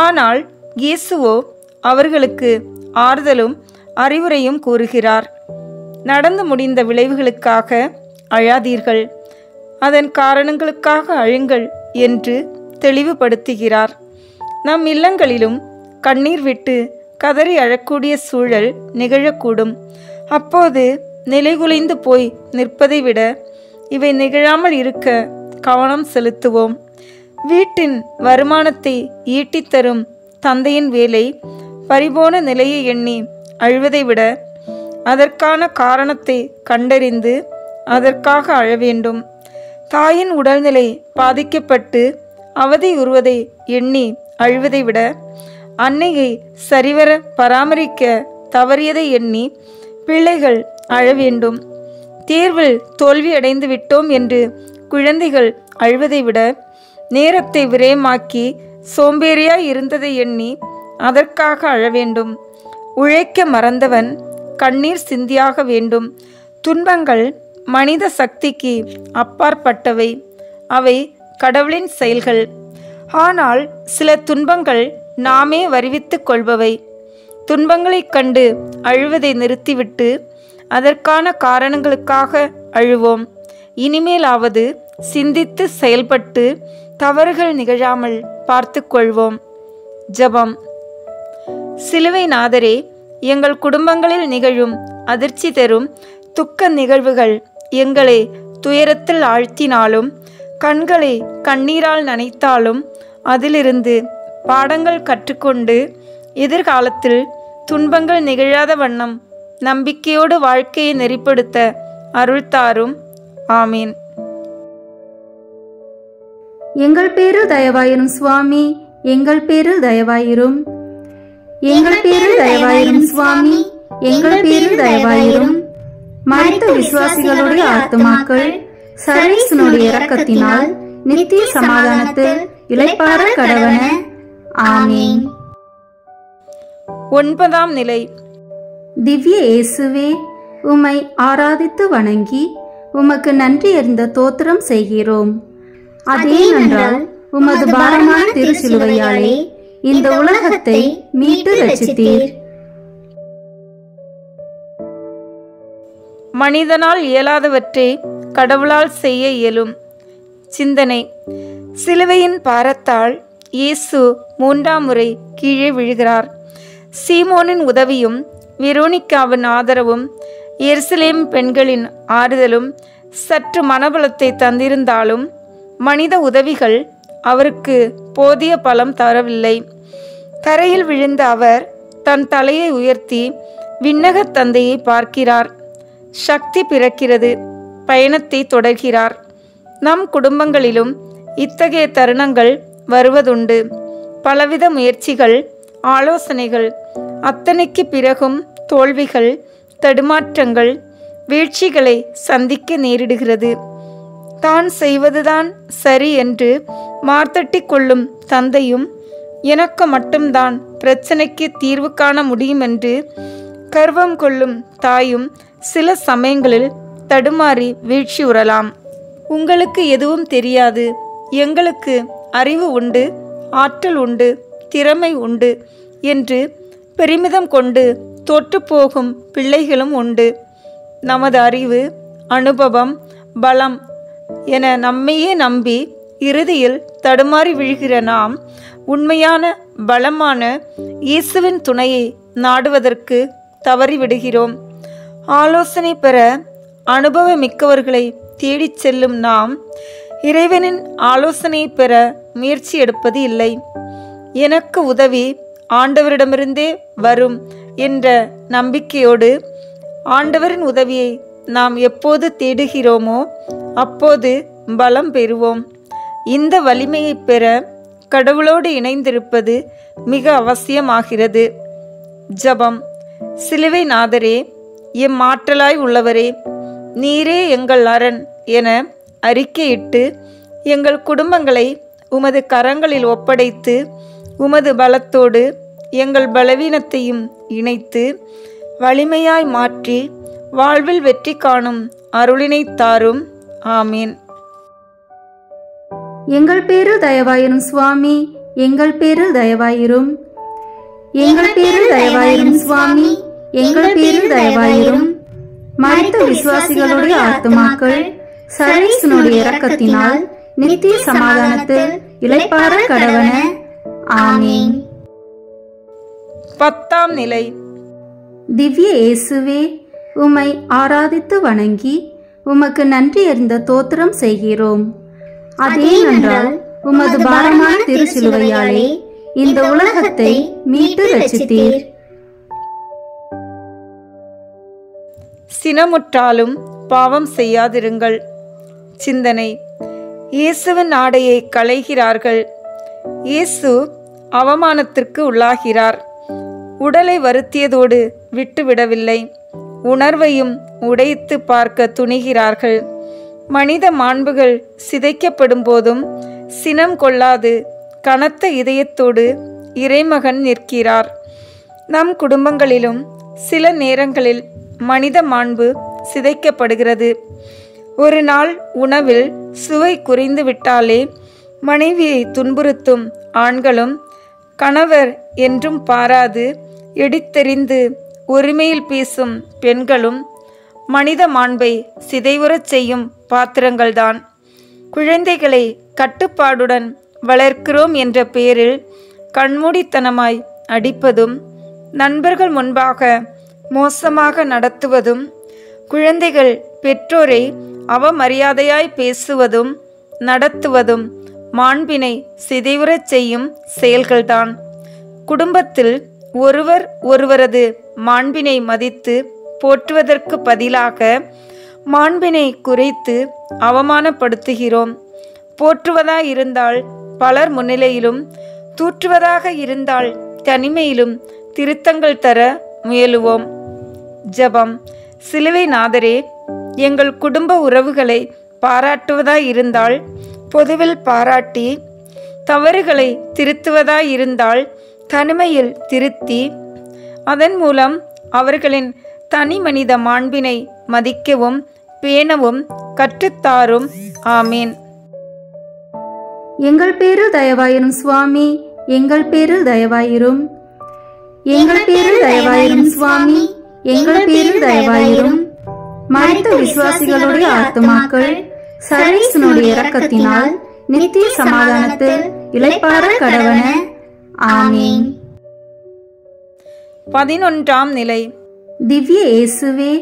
ஆனால் இயேசுவோ அவர்களுக்கு ஆறுதலும் அறிவுரையும் கூறுகிறார். நடந்து முடிந்த விளைவுகளுக்காக அழாதீர்கள், அதன் காரணங்களுக்காக அழுங்கள் என்று தெளிவுபடுத்துகிறார். நம் இல்லங்களிலும் கண்ணீர் விட்டு கதறி அழக்கூடிய சூழல் நிகழக்கூடும். அப்போது நிலைகுலைந்து போய் நிற்பதை விட இவை நிகழாமல் இருக்க கவனம் செலுத்துவோம். வீட்டின் வருமானத்தை ஈட்டித்தரும் தந்தையின் வேலை பறிபோன நிலையை எண்ணி அழுவதை விட அதற்கான காரணத்தை கண்டறிந்து அதற்காக அழ வேண்டும். தாயின் உடல்நிலை பாதிக்கப்பட்டு அவதியுறுவதை எண்ணி அழுவதை விட அன்னையை சரிவர பராமரிக்க தவறியதை எண்ணி பிள்ளைகள் அழ வேண்டும். தேர்வில் தோல்வி அடைந்து விட்டோம் என்று குழந்தைகள் அழுவதை விட நேரத்தை விரயமாக்கி சோம்பேறியாய் இருந்ததை எண்ணி அதற்காக அழ வேண்டும். உழைக்க மறந்தவன் கண்ணீர் சிந்தியாக வேண்டும். துன்பங்கள் மனித சக்திக்கு அப்பாற்பட்டவை. அவை கடவுளின் செயல்கள். ஆனால் சில துன்பங்கள் நாமே வருவித்துக் கொள்பவை. துன்பங்களைக் கண்டு அழுவதை நிறுத்திவிட்டு அதற்கான காரணங்களுக்காக அழுவோம். இனிமேலாவது சிந்தித்து செயல்பட்டு தவறுகள் நிகழாமல் பார்த்து கொள்வோம். ஜெபம். சிலுவை நாதரே, எங்கள் குடும்பங்களில் நிகழும் அதிர்ச்சி தரும் துக்க நிகழ்வுகள் எங்களை துயரத்தில் ஆழ்த்தினாலும் கண்களை கண்ணீரால் நனைத்தாலும் அதிலிருந்து பாடங்கள் கற்றுக்கொண்டு எதிர்காலத்தில் துன்பங்கள் நிகழாத வண்ணம் நம்பிக்கையோடு வாழ்க்கையை நெறிப்படுத்த அருள் தாரும். ஆமீன். எங்கள் பேரில் தயவாயிரும் சுவாமி, எங்கள் பேரில் தயவாயிரும். எங்கள் பேரில் தயவாயிரும் சுவாமி, எங்கள் பேரில் தயவாயிரும். மரித்த விசுவாசிகளுடைய ஆத்துமாக்கள் சர்வேசனுடைய இரக்கத்தினால் நித்திய சமாதானத்தில் இளைப்பாற கடவன. ஆமீன். 9ஆம் நிலை. திவ்ய இயேசுவே, உம்மை ஆராதித்து வணங்கி உமக்கு நன்றி அறிந்த தோத்திரம் செய்கிறோம். அதேனென்றால் உமது பாரமான திருச்சிலுவையாலே இந்த உலகத்தை மீட்டு ரட்சித்தீர். மனிதனால் இயலாதவற்றை கடவுளால் செய்ய இயலும். சிந்தனை. சிலுவையின் பாரத்தால் இயேசு 3ஆம் முறை கீழே விழுகிறார். சீமோனின் உதவியும் வெரோனிக்காவின் ஆதரவும் எருசலேம் பெண்களின் ஆறுதலும் சற்று மனபலத்தை தந்திருந்தாலும் மனித உதவிகள் அவருக்கு போதிய பலம் தரவில்லை. தரையில் விழுந்த அவர் தன் தலையை உயர்த்தி விண்ணகத் தந்தையை பார்க்கிறார். சக்தி பிறக்கிறது. பயணத்தை தொடர்கிறார். நம் குடும்பங்களிலும் இத்தகைய தருணங்கள் வருவதுண்டு. பலவித முயற்சிகள், ஆலோசனைகள், அத்தனைக்கு பிறகும் தோல்விகள், தடுமாற்றங்கள், வீழ்ச்சிகளை சந்திக்க நேரிடுகிறது. தான் செய்வதுதான் சரி என்று மார்த்தட்டி கொள்ளும் தந்தையும் எனக்கு மட்டும்தான் பிரச்சனைக்கு தீர்வு காண முடியும் என்று கர்வம் கொள்ளும் தாயும் சில சமயங்களில் தடுமாறி வீழ்ச்சியுறலாம். உங்களுக்கு எதுவும் தெரியாது, எங்களுக்கு அறிவு உண்டு, ஆற்றல் உண்டு, திறமை உண்டு என்று பெருமிதம் கொண்டு தோற்றுப்போகும் பிள்ளைகளும் உண்டு. நமது அறிவு, அனுபவம், பலம் என நம்மையே நம்பி இறுதியில் தடுமாறி விழுகிற நாம் உண்மையான பலமான இயேசுவின் துணையை நாடுவதற்கு தவறிவிடுகிறோம். ஆலோசனை பெற அனுபவமிக்கவர்களை தேடிச் செல்லும் நாம் இறைவனின் ஆலோசனை பெற முயற்சி எடுப்பது இல்லை. எனக்கு உதவி ஆண்டவரிடமிருந்தே வரும் என்ற நம்பிக்கையோடு ஆண்டவரின் உதவியை நாம் எப்போது தேடுகிறோமோ அப்போது பலம் பெறுவோம். இந்த வலிமையை பெற கடவுளோடு இணைந்திருப்பது மிக அவசியமாகிறது. ஜெபம். சிலுவை நாதரே, எம் ஆற்றலாய் உள்ளவரே, நீரே எங்கள் அரண் என அறிக்கையிட்டு எங்கள் குடும்பங்களை உமது கரங்களில் ஒப்படைத்து உமது பலத்தோடு எங்கள் பலவீனத்தையும் இணைத்து வலிமையாய் மாற்றி வாழ்வில் வெற்றி காணும் அருளினை தாரும். ஆமீன். எங்கள் பேரில் தயவாயிரும் சுவாமி, எங்கள் பேரில் தயவாயிரும். எங்கள் பேரில் தயவாயிரும் சுவாமி, எங்கள் பேரில் தயவாயிரும். மரித்த விசுவாசிகளுடைய ஆத்துமாக்கள் சர்வேசனுடைய இரக்கத்தினால் நித்திய சமாதானத்தில் இளைப்பாற கடவன. ஆமீன். 10ஆம் நிலை. திவ்ய இயேசுவே, உம்மை ஆராதித்து வணங்கி உமக்கு நன்றி அறிந்த தோத்திரம் செய்கிறோம். அதேனென்றால் உமது பாரமான திருச்சிலுவையாலே இந்த உலகத்தை மீட்டு ரட்சித்தீர். சினமுற்றாலும் பாவம் செய்யாதிருங்கள். சிந்தனை. இயேசுவின் ஆடையை களைகிறார்கள். இயேசு அவமானத்திற்கு உள்ளாகிறார். உடலை வருத்தியதோடு விட்டுவிடவில்லை, உணர்வையும் உடைத்து பார்க்க துணிகிறார்கள். மனித மாண்புகள் சிதைக்கப்படும் போதும் சினம் கொள்ளாது கனத்த இதயத்தோடு இறைமகன் நிற்கிறார். நம் குடும்பங்களிலும் சில நேரங்களில் மனித மாண்பு சிதைக்கப்படுகிறது. ஒரு நாள் உணவில் சுவை குறைந்து விட்டாலே மனைவியை துன்புறுத்தும் ஆண்களும், கணவர் என்றும் பாராது எடுத்தெறிந்து ஒருமையில் பேசும் பெண்களும் மனித மாண்பை சிதைவுறச் செய்யும் பாத்திரங்கள்தான். குழந்தைகளை கட்டுப்பாடுடன் வளர்க்கிறோம் என்ற பெயரில் கண்மூடித்தனமாய் அடிப்பதும், நண்பர்கள் முன்பாக மோசமாக நடத்துவதும், குழந்தைகள் பெற்றோரை அவமரியாதையாய் பேசுவதும் நடத்துவதும் மாண்பினை சிதைவுறச் செய்யும் செயல்கள்தான். குடும்பத்தில் ஒருவர் ஒருவரது மாண்பினை மதித்து போற்றுவதற்கு பதிலாக மாண்பினை குறைத்து அவமானப்படுத்துகிறோம். போற்றுவதாக இருந்தால் பலர் முன்னிலையிலும், தூற்றுவதாக இருந்தால் தனிமையிலும் திருத்தங்கள் தர முயலுவோம். ஜெபம். சிலுவை நாதரே, எங்கள் குடும்ப உறவுகளை பாராட்டுவதாய் இருந்தால் பொதுவில் பாராட்டி, தவறுகளை திருத்துவதாய் இருந்தால் தனிமையில் திருத்தி, அதன் மூலம் அவர்களின் தனி மனித மாண்பினை மதிக்கவும் பேணவும் கற்றுத்தாரும். ஆமீன். எங்கள் பேரில் தயவாயிரும் சுவாமி, எங்கள் பேரில் தயவாயிரும். எங்கள் பேரில் தயவாயிரும் சுவாமி, எங்கள் பேரில் தயவாயிரும். மரித்த விசுவாசிகளுடைய ஆத்துமாக்கள் சர்வேசனுடைய இரக்கத்தினால் நித்திய சமாதானத்தில் இளைப்பாற கடவன. ஆமீன். 11ஆம் நிலை. திவ்ய இயேசுவே,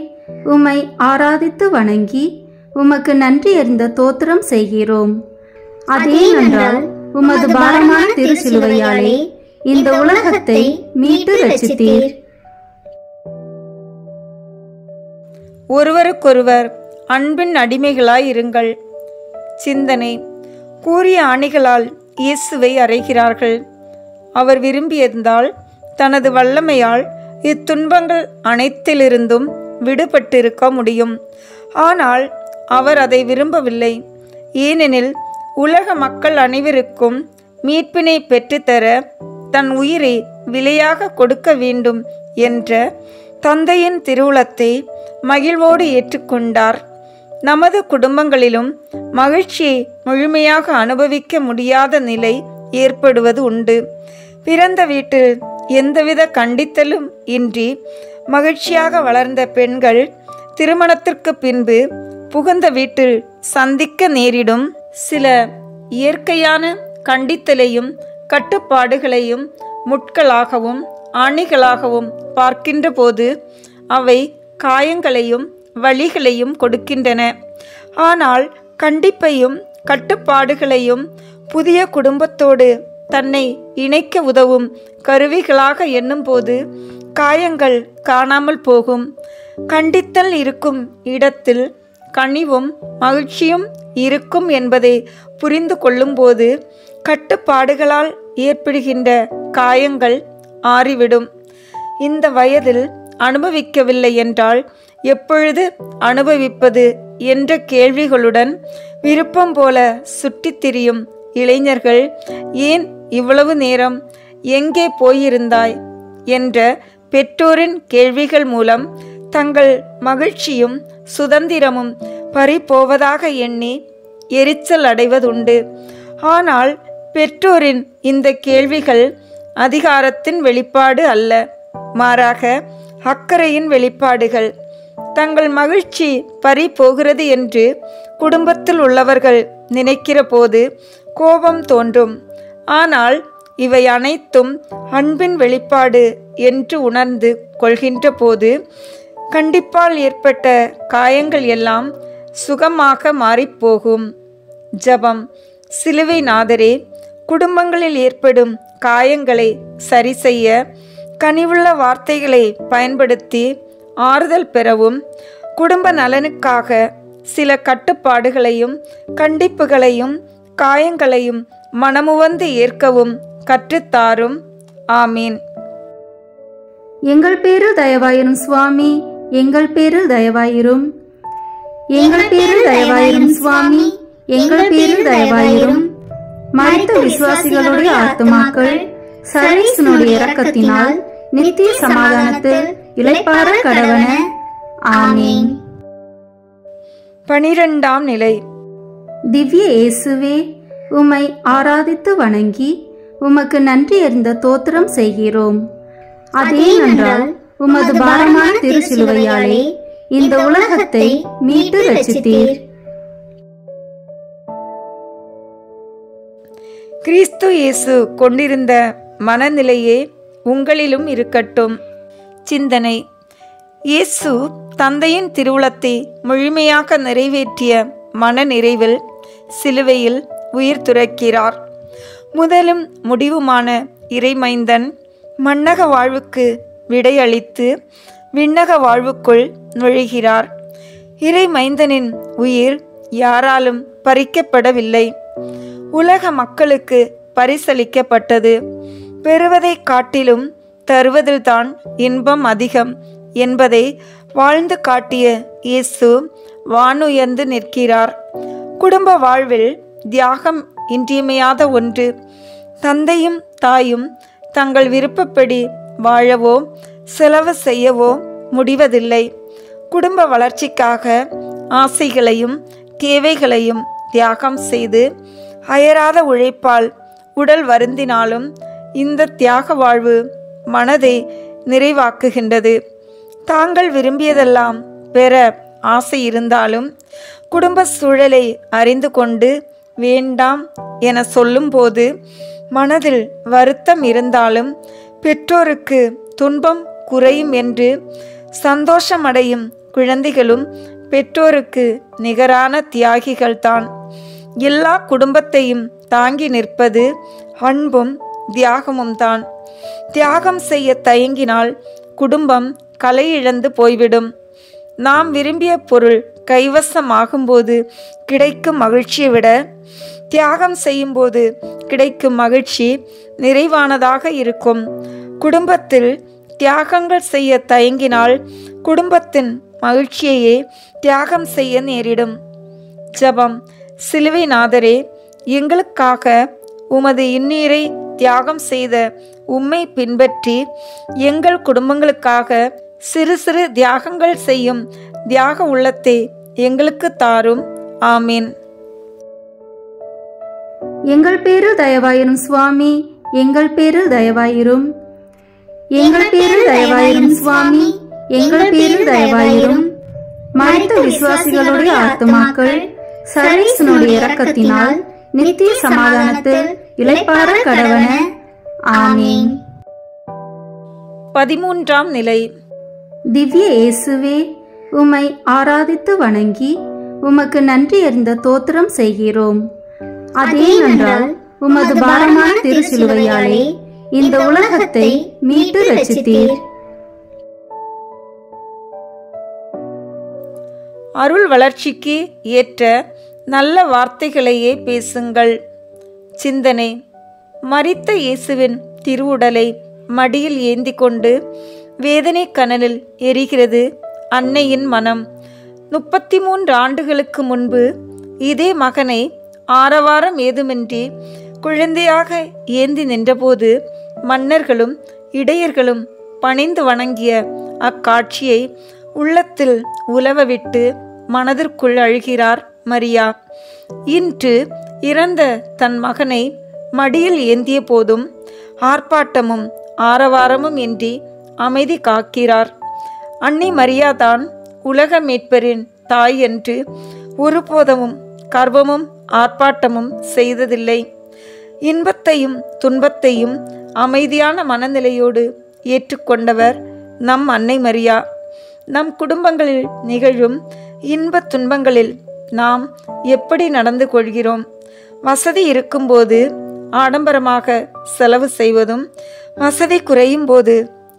உம்மை ஆராதித்து வணங்கி உமக்கு நன்றி அறிந்த தோத்திரம் செய்கிறோம். அதேனென்றால் உமது பாரமான திருச்சிலுவையாலே இந்த உலகத்தை மீட்டு ரட்சித்தீர். ஒருவருக்கொருவர் அன்பின் அடிமைகளாய் இருங்கள். சிந்தனை. கூறிய ஆணிகளால் இயேசுவை அறைகிறார்கள். அவர் விரும்பியிருந்தால் தனது வல்லமையால் இத்துன்பங்கள் அனைத்திலிருந்தும் விடுபட்டிருக்க முடியும். ஆனால் அவர் அதை விரும்பவில்லை. ஏனெனில் உலக மக்கள் அனைவருக்கும் மீட்பினை பெற்றுத்தர தன் உயிரை விலையாக கொடுக்க வேண்டும் என்ற தந்தையின் திருவுளத்தை மகிழ்வோடு ஏற்றுக்கொண்டார். நமது குடும்பங்களிலும் மகிழ்ச்சியை முழுமையாக அனுபவிக்க முடியாத நிலை ஏற்படுவது உண்டு. பிறந்த வீட்டில் எந்தவித கண்டித்தலும் இன்றி மகிழ்ச்சியாக வளர்ந்த பெண்கள் திருமணத்திற்கு பின்பு புகுந்த வீட்டில் சந்திக்க நேரிடும் சில இயற்கையான கண்டித்தலையும் கட்டுப்பாடுகளையும் முட்களாகவும் ஆணிகளாகவும் பார்க்கின்ற போது அவை காயங்களையும் வலிகளையும் கொடுக்கின்றன. ஆனால் கண்டிப்பையும் கட்டுப்பாடுகளையும் புதிய குடும்பத்தோடு தன்னை இணைக்க உதவும் கருவிகளாக எண்ணும்போது காயங்கள் காணாமல் போகும். கண்டித்தல் இருக்கும் இடத்தில் கனிவும் மகிழ்ச்சியும் இருக்கும் என்பதை புரிந்து கொள்ளும்போது கட்டுப்பாடுகளால் ஏற்படுகின்ற காயங்கள் ஆறிவிடும். இந்த வயதில் அனுபவிக்கவில்லை என்றால் எப்பொழுது அனுபவிப்பது என்ற கேள்விகளுடன் விருப்பம் போல சுற்றித் திரியும் இளைஞர்கள், ஏன் இவ்வளவு நேரம், எங்கே போயிருந்தாய் என்ற பெற்றோரின் கேள்விகள் மூலம் தங்கள் மகிழ்ச்சியும் சுதந்திரமும் பறிபோவதாக எண்ணி எரிச்சல் அடைவதுண்டு. ஆனால் பெற்றோரின் இந்த கேள்விகள் அதிகாரத்தின் வெளிப்பாடு அல்ல, மாறாக அக்கறையின் வெளிப்பாடுகள். தங்கள் மகிழ்ச்சி பறி போகிறது என்று குடும்பத்தில் உள்ளவர்கள் நினைக்கிற போது கோபம் தோன்றும். ஆனால் இவை அனைத்தும் அன்பின் வெளிப்பாடு என்று உணர்ந்து கொள்கின்ற போது கண்டிப்பால் ஏற்பட்ட காயங்கள் எல்லாம் சுகமாக மாறிப்போகும். ஜெபம். சிலுவை நாதரே, குடும்பங்களில் ஏற்படும் காயங்களை சரி செய்ய கனிவுள்ள வார்த்தைகளை பயன்படுத்தி ஆறுதல் பெறவும், குடும்ப நலனுக்காக சில கட்டுப்பாடுகளையும் கண்டிப்புகளையும் காயங்களையும் மனமுவந்து ஏற்கவும் கற்றுத்தாரும். ஆமீன். எங்கள் பேரில் தயவாயிரும் சுவாமி, எங்கள் பேரில் தயவாயிரும். எங்கள் பேரில் தயவாயிரும் சுவாமி, எங்கள் பேரில் தயவாயிரும். மரித்த விசுவாசிகளுடைய ஆத்துமாக்கள் சர்வேசனுடைய இரக்கத்தினால் நித்திய சமாதானத்தில் இளைப்பாற கடவன. ஆமென். 12ஆம் நிலை. திவ்ய இயேசுவே, உம்மை ஆராதித்து வணங்கி உமக்கு நன்றி அறிந்த தோத்திரம் செய்கிறோம். அதேனென்றால் உமது பாரமான திருச்சிலுவையாலே இந்த உலகத்தை மீட்டு ரட்சித்தீர். கிறிஸ்து இயேசு கொண்டிருந்த மனநிலையே உங்களிலும் இருக்கட்டும். சிந்தனை: இயேசு தந்தையின் திருவுளத்தை முழுமையாக நிறைவேற்றிய மன நிறைவில் சிலுவையில் உயிர் துறக்கிறார். முதலும் முடிவுமான இறைமைந்தன் மண்ணக வாழ்வுக்கு விடையளித்து விண்ணக வாழ்வுக்குள் நுழைகிறார். இறைமைந்தனின் உயிர் யாராலும் பறிக்கப்படவில்லை, உலக மக்களுக்கு பரிசளிக்கப்பட்டது. பெறுவதை காட்டிலும் தருவதில்தான் இன்பம் அதிகம் என்பதை வாழ்ந்து காட்டிய இயேசு வானுயர்ந்து நிற்கிறார். குடும்ப வாழ்வில் தியாகம் இன்றியமையாத ஒன்று. தந்தையும் தாயும் தங்கள் விருப்பப்படி வாழவோ செலவு செய்யவோ முடிவதில்லை. குடும்ப வளர்ச்சிக்காக ஆசைகளையும் தேவைகளையும் தியாகம் செய்து அயராத உழைப்பால் உடல் வருந்தினாலும் இந்த தியாக வாழ்வு மனதை நிறைவாக்குகின்றது. தாங்கள் விரும்பியதெல்லாம் பெற ஆசை இருந்தாலும் குடும்ப சூழலை அறிந்து கொண்டு வேண்டாம் என சொல்லும்போது மனதில் வருத்தம் இருந்தாலும் பெற்றோருக்கு துன்பம் குறையும் என்று சந்தோஷமடையும் குழந்தைகளும் பெற்றோருக்கு நிகரான தியாகிகள்தான். எல்லா குடும்பத்தையும் தாங்கி நிற்பது அன்பும் தியாகமும் தான். தியாகம் செய்ய தயங்கினால் குடும்பம் கலை இழந்து போய்விடும். நாம் விரும்பிய பொருள் கைவசமாகும்போது கிடைக்கும் மகிழ்ச்சியை விட தியாகம் செய்யும்போது கிடைக்கும் மகிழ்ச்சி நிறைவானதாக இருக்கும். குடும்பத்தில் தியாகங்கள் செய்ய தயங்கினால் குடும்பத்தின் மகிழ்ச்சியையே தியாகம் செய்ய நேரிடும். ஜெபம். சிலுவை நாதரே, எங்களுக்காக உமது இன்னுயிரை தியாகம் செய்த உம்மை பின்பற்றி எங்கள் குடும்பங்களுக்காக சிறு சிறு தியாகங்கள் செய்யும் தியாக உள்ளத்தை எங்களுக்கு தாரும். ஆமீன். எங்கள் பேரில் தயவாயிரும் சுவாமி, எங்கள் பேரில் தயவாயிரும். எங்கள் பேரில் தயவாயிரும் சுவாமி, எங்கள் பேரில் தயவாயிரும். மரித்த விசுவாசிகளுடைய ஆத்துமாக்கள் சர்வேசனுடைய இரக்கத்தினால் நித்திய சமாதானத்தில் இளைப்பாற கடவன. ஆமென். 13ஆம் நிலை. திவ்ய இயேசுவே, உம்மை ஆராதித்து வணங்கி உமக்கு நன்றி அறிந்த தோத்திரம் செய்கிறோம். அதேனென்றால் உமது பாரமான திருச்சிலுவையாலே இந்த உலகத்தை மீட்டு ரட்சித்தீர். அருள் வளர்ச்சிக்கு ஏற்ற நல்ல வார்த்தைகளையே பேசுங்கள். சிந்தனை: மரித்த இயேசுவின் திருவுடலை மடியில் ஏந்தி கொண்டு வேதனை கனலில் எரிகிறது அன்னையின் மனம். 33 ஆண்டுகளுக்கு முன்பு இதே மகனை ஆரவாரம் ஏதுமின்றி குழந்தையாக ஏந்தி நின்றபோது மன்னர்களும் இடையர்களும் பணிந்து வணங்கிய அக்காட்சியை உள்ளத்தில் உலவவிட்டு மனதிற்குள் அழுகிறார் மரியா. இன்று இறந்த தன் மகனை மடியில் ஏந்திய போதும் ஆர்ப்பாட்டமும் ஆரவாரமும் இன்றி அமைதி காக்கிறார். அன்னை மரியாதான் உலக மீட்பரின் தாய் என்று ஒருபோதமும் கர்வமும் ஆர்ப்பாட்டமும் செய்ததில்லை. இன்பத்தையும் துன்பத்தையும் அமைதியான மனநிலையோடு ஏற்றுக்கொண்டவர் நம் அன்னை மரியா. நம் குடும்பங்களில் நிகழும் இன்ப துன்பங்களில் நாம் எப்படி நடந்து கொள்கிறோம்? வசதி இருக்கும்போது ஆடம்பரமாக செலவு செய்வதும் வசதி குறையும் போது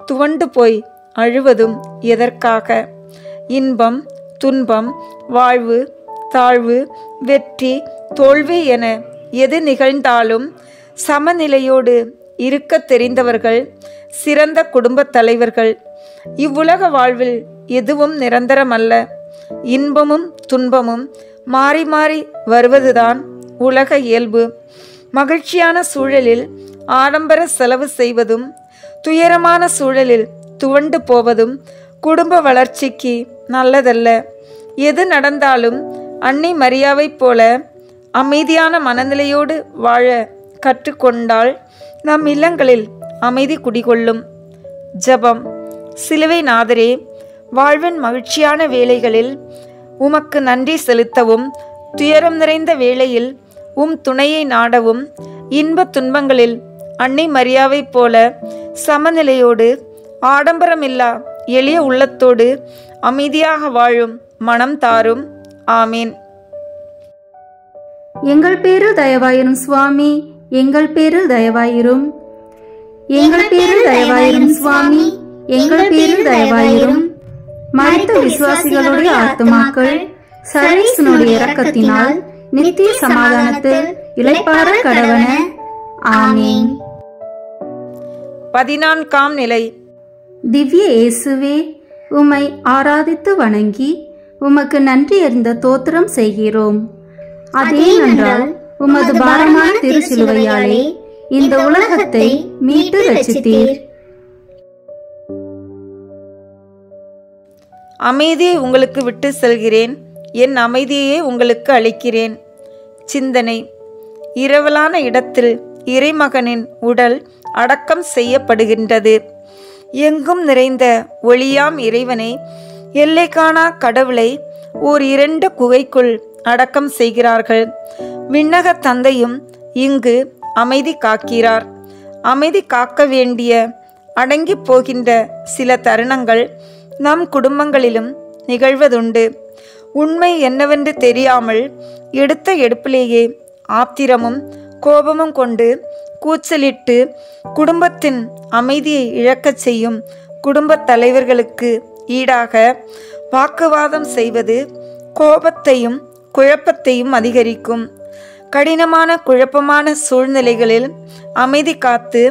துவண்டு போய் அழுவதும் எதற்காக? இன்பம் துன்பம், வாழ்வு தாழ்வு, வெற்றி தோல்வி என எது நிகழ்ந்தாலும் சமநிலையோடு இருக்க தெரிந்தவர்கள் சிறந்த குடும்ப தலைவர்கள். இவ்வுலக வாழ்வில் எதுவும் நிரந்தரமல்ல. இன்பமும் துன்பமும் மாறி மாறி வருவதுதான் உலக இயல்பு. மகிழ்ச்சியான சூழலில் ஆடம்பர செலவு செய்வதும் துயரமான சூழலில் துவண்டு போவதும் குடும்ப வளர்ச்சிக்கு நல்லதல்ல. எது நடந்தாலும் அன்னை மரியாவைப் போல அமைதியான மனநிலையோடு வாழ கற்றுக்கொண்டால் நம் இல்லங்களில் அமைதி குடிகொள்ளும். ஜெபம். சிலுவை நாதரே, வாழ்வின் மகிழ்ச்சியான வேளைகளில் உமக்கு நன்றி செலுத்தவும், துயரம் நிறைந்த வேளையில் துணையை நாடவும், இன்ப துன்பங்களில் அன்னை மரியாவைப் போல சமநிலையோடு ஆடம்பரமில்லா எளிய உள்ளத்தோடு அமைதியாக வாழும் மனம் தாரும். ஆமீன். எங்கள் பேரில் தயவாயிரும் சுவாமி, எங்கள் பேரில் தயவாயிரும். எங்கள் பேரில் தயவாயிரும் சுவாமி, எங்கள் பேரில் தயவாயிரும். மரித்த விசுவாசிகளுடைய ஆத்துமாக்கள் சர்வேசனுடைய இரக்கத்தினால் நித்திய சமாதானத்தில் இளைப்பாற கடவன. ஆமீன். 14ஆம் நிலை. திவ்ய இயேசுவே, உம்மை ஆராதித்து வணங்கி உமக்கு நன்றி அறிந்த தோத்திரம் செய்கிறோம். அதேனென்றால் உமது பாரமான திருச்சிலுவையாலே இந்த உலகத்தை மீட்டு ரட்சித்தீர். அமைதியை உங்களுக்கு விட்டு செல்கிறேன், என் அமைதியையே உங்களுக்கு அளிக்கிறேன். சிந்தனை. இரவலான இடத்தில் இறைமகனின் உடல் அடக்கம் செய்யப்படுகின்றது. எங்கும் நிறைந்த ஒளியாம் இறைவனை, எல்லை காணா கடவுளை ஓர் 2 குகைக்குள் அடக்கம் செய்கிறார்கள். விண்ணக தந்தையும் இங்கு அமைதி காக்கிறார். அமைதி காக்க வேண்டிய அடங்கி போகின்ற சில தருணங்கள் நம் குடும்பங்களிலும் நிகழ்வதுண்டு. உண்மை என்னவென்று தெரியாமல் எடுத்த எடுப்பிலேயே ஆத்திரமும் கோபமும் கொண்டு கூச்சலிட்டு குடும்பத்தின் அமைதியை இழக்கச் செய்யும் குடும்பத் தலைவர்களுக்கு ஈடாக வாக்குவாதம் செய்வது கோபத்தையும் குழப்பத்தையும் அதிகரிக்கும். கடினமான குழப்பமான சூழ்நிலைகளில் அமைதி காத்து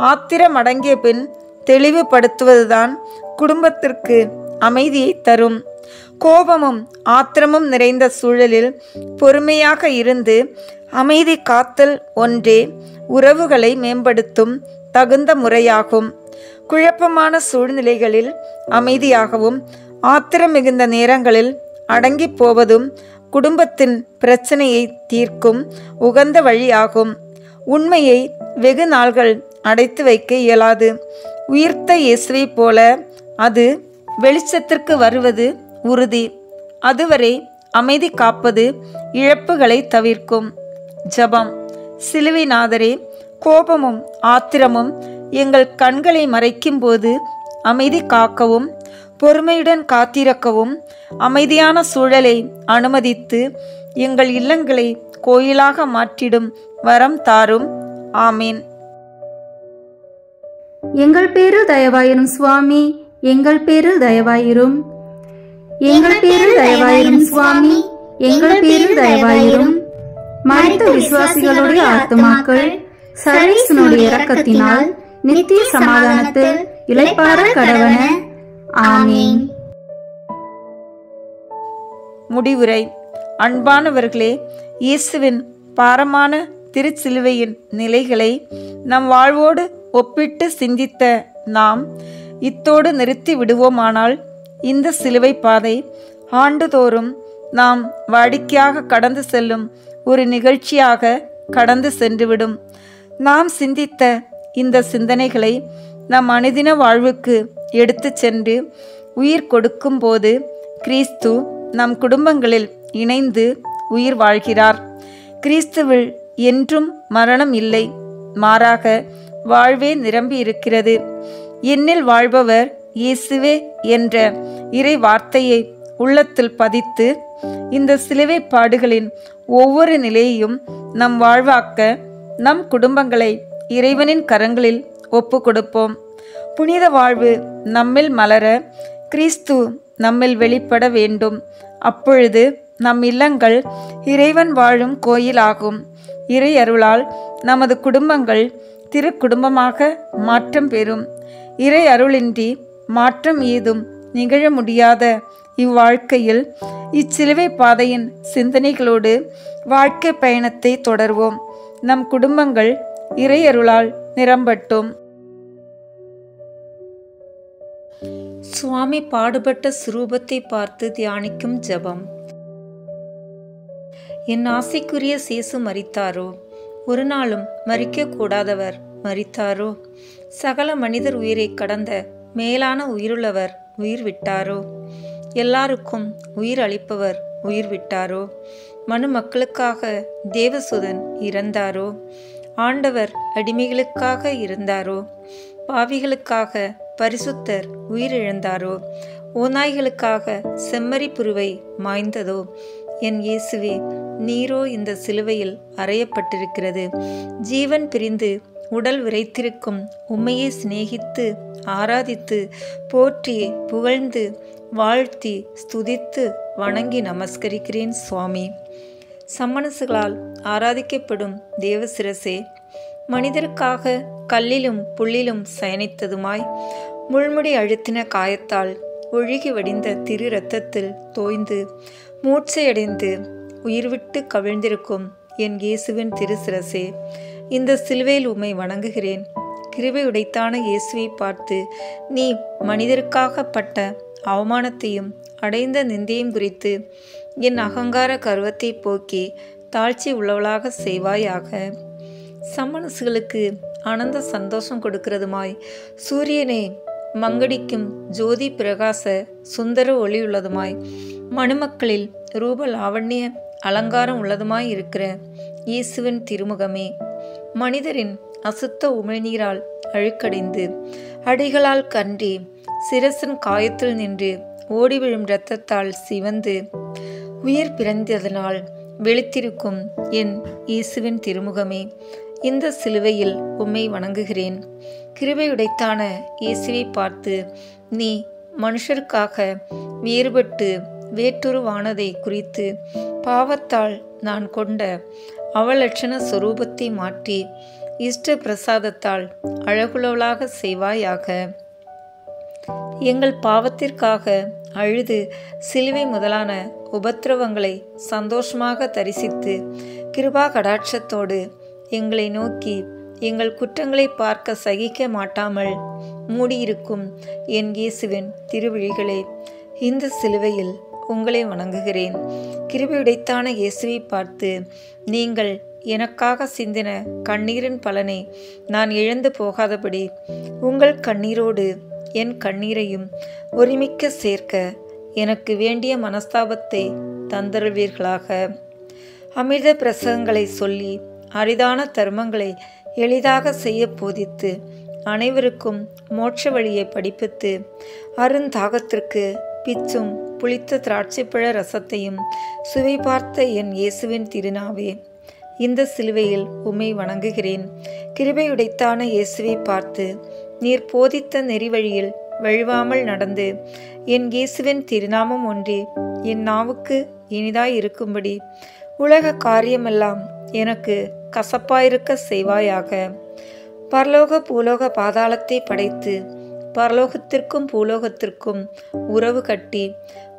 ஆத்திரம் அடங்கிய பின் தெளிவுபடுத்துவதுதான் குடும்பத்திற்கு அமைதியை தரும். கோபமும் ஆத்திரமும் நிறைந்த சூழலில் பொறுமையாக இருந்து அமைதி காத்தல் ஒன்றே உறவுகளை மேம்படுத்தும் தகுந்த முறையாகும். குழப்பமான சூழ்நிலைகளில் அமைதியாகவும் ஆத்திரம் மிகுந்த நேரங்களில் அடங்கி போவதும் குடும்பத்தின் பிரச்சனையை தீர்க்கும் உகந்த வழியாகும். உண்மையை வெகு நாள்கள் அடைத்து வைக்க இயலாது. உயிர்த்த இயேசுவை போல அது வெளிச்சத்திற்கு வருவது உறுதி. அதுவரை அமைதி காப்பது இழப்புகளை தவிர்க்கும். ஜெபம். சிலுவை நாதரே, கோபமும் ஆத்திரமும் எங்கள் கண்களை மறைக்கும் போது அமைதி காக்கவும், பொறுமையுடன் காத்திருக்கவும், அமைதியான சூழலை அனுமதித்து எங்கள் இல்லங்களை கோயிலாக மாற்றிடும் வரம் தாரும். ஆமீன். எங்கள் பேரில் தயவாயிரும் சுவாமி, எங்கள் பேரில் தயவாயிரும். எங்கள் பேரில் தயவாயிரும் சுவாமி, எங்கள் பேரில் தயவாயிரும். மரித்த விசுவாசிகளுடைய ஆத்துமாக்கள் சர்வேசனுடைய இரக்கத்தினால் நித்திய சமாதானத்தில் இளைப்பாற கடவன. ஆமீன். முடிவுரை. அன்பானவர்களே, இயேசுவின் பாரமான திருச்சிலுவையின் நிலைகளை நம் வாழ்வோடு ஒப்பிட்டு சிந்தித்த நாம் இத்தோடு நிறுத்தி விடுவோமானால் இந்த சிலுவை பாதை ஆண்டுதோறும் நாம் வாடிக்கையாக கடந்து செல்லும் ஒரு நிகழ்ச்சியாக கடந்து சென்றுவிடும். நாம் சிந்தித்த இந்த சிந்தனைகளை நம் அனுதின வாழ்வுக்கு எடுத்து சென்று உயிர் கொடுக்கும் போது கிறிஸ்து நம் குடும்பங்களில் இணைந்து உயிர் வாழ்கிறார். கிறிஸ்துவில் என்றும் மரணம் இல்லை, மாறாக வாழ்வே நிரம்பி இருக்கிறது. என்னில் வாழ்பவர் இயேசுவே என்ற இறை வார்த்தையை உள்ளத்தில் பதித்து இந்த சிலுவை பாடுகளின் ஒவ்வொரு நிலையையும் நம் வாழ்வாக்க நம் குடும்பங்களை இறைவனின் கரங்களில் ஒப்பு கொடுப்போம். புனித வாழ்வு நம்மில் மலர கிறிஸ்து நம்மில் வெளிப்பட வேண்டும். அப்பொழுது நம் இல்லங்கள் இறைவன் வாழும் கோயிலாகும். இறை அருளால் நமது குடும்பங்கள் திருக்குடும்பமாக மாற்றம் பெறும். இறை அருளின்றி மாற்றம் ஏதும் நிகழ முடியாத இவ்வாழ்க்கையில் இச்சிலுவை பாதையின் சிந்தனைகளோடு வாழ்க்கை பயணத்தை தொடர்வோம். நம் குடும்பங்கள் இறையருளால் நிரம்பட்டும். சுவாமி பாடுபட்ட சுரூபத்தை பார்த்து தியானிக்கும் ஜெபம். என் ஆசைக்குரிய சேசு மரித்தாரோ? ஒரு நாளும் மரிக்க கூடாதவர் மரித்தாரோ? சகல மனிதர் உயிரை கடந்த மேலான உயிருள்ளவர் உயிர் விட்டாரோ? எல்லாருக்கும் உயிர் அளிப்பவர் உயிர் விட்டாரோ? மனு மக்களுக்காக தேவசுதன் இறந்தாரோ? ஆண்டவர் அடிமைகளுக்காக இருந்தாரோ? பாவிகளுக்காக பரிசுத்தர் உயிரிழந்தாரோ? ஓநாய்களுக்காக செம்மறி புருவை மாய்ந்ததோ? என் இயேசுவே, நீரோ இந்த சிலுவையில் அறையப்பட்டிருக்கிறது. ஜீவன் பிரிந்து உடல் விரைத்திருக்கும் உம்மையை சிநேகித்து ஆராதித்து போற்றி புகழ்ந்து வாழ்த்தி ஸ்துதித்து வணங்கி நமஸ்கரிக்கிறேன் சுவாமி. சம்மனசுகளால் ஆராதிக்கப்படும் தேவசிரசே, மனிதருக்காக கல்லிலும் புள்ளிலும் சயனித்ததுமாய் முள்முடி அழுத்தின காயத்தால் ஒழுகி வடிந்த திரு இரத்தத்தில் தோய்ந்து மூச்சையடைந்து உயிர்விட்டு கவிழ்ந்திருக்கும் என் இயேசுவின் திருசிரசே, இந்த சிலுவையில் உம்மை வணங்குகிறேன். கிருபை உடைத்தான இயேசுவை பார்த்து நீ மனிதருக்காக பட்ட அவமானத்தையும் அடைந்த நிந்தையும் குறித்து என் அகங்கார கர்வத்தை போக்கி தாழ்ச்சி உள்ளவளாக செய்வாயாக. சம்மனசுகளுக்கு ஆனந்த சந்தோஷம் கொடுக்கிறதுமாய் சூரியனை மங்கடிக்கும் ஜோதி பிரகாச சுந்தர ஒளியுள்ளதுமாய் மனுமக்களில் ரூப லாவண்ய அலங்காரம் உள்ளதுமாய் இருக்கிற இயேசுவின் திருமுகமே, மனிதரின் அசுத்த உமிழ்நீரால் அழுக்கடைந்து அடிகளால் கன்றி சிரசன் காயத்தில் நின்று ஓடி விழும் இரத்தத்தால் சிவந்து உயிர் பிறந்ததனால் வெளித்திருக்கும் என் இயேசுவின் திருமுகமே, இந்த சிலுவையில் உம்மை வணங்குகிறேன். கிருபையுடைத்தான இயேசுவை பார்த்து நீ மனுஷருக்காக வேறுபட்டு வேற்றுருவானதை குறித்து பாவத்தால் நான் கொண்ட அவலட்சண சொரூபத்தை மாற்றி இஷ்ட பிரசாதத்தால் அழகுள்ளவளாக செய்வாயாக. எங்கள் பாவத்திற்காக அழுது சிலுவை முதலான உபத்திரவங்களை சந்தோஷமாக தரிசித்து கிருபா கடாட்சத்தோடு எங்களை நோக்கி எங்கள் குற்றங்களை பார்க்க சகிக்க மாட்டாமல் மூடியிருக்கும் என் இயேசுவின் திருவிழிகளே, இந்த சிலுவையில் உங்களை வணங்குகிறேன். கிருபையுடைத்தான இயேசுவை பார்த்து நீங்கள் எனக்காக சிந்தின கண்ணீரின் பலனை நான் இழந்து போகாதபடி உங்கள் கண்ணீரோடு என் கண்ணீரையும் ஒருமிக்க சேர்க்க எனக்கு வேண்டிய மனஸ்தாபத்தை தந்தருள்வீர்களாக. அமிர்த பிரசங்கங்களை சொல்லி அரிதான தர்மங்களை எளிதாக செய்ய போதித்து அனைவருக்கும் மோட்ச வழியை படிப்பித்து அருந்தாகத்திற்கு பிச்சும் புளித்த திராட்சைப்பழ ரசத்தையும் சுவை பார்த்த என் இயேசுவின் திருநாவே, இந்த சிலுவையில் உம்மை வணங்குகிறேன். கிருபையுடைத்தான இயேசுவை பார்த்து நீர் போதித்த நெறிவழியில் வழுவாமல் நடந்து என் இயேசுவின் திருநாமம் ஒன்றே என் நாவுக்கு இனிதாய் இருக்கும்படி உலக காரியமெல்லாம் எனக்கு கசப்பாயிருக்க செய்வாயாக. பரலோக பூலோக பாதாளத்தை படைத்து பரலோகத்திற்கும் பூலோகத்திற்கும் உறவு கட்டி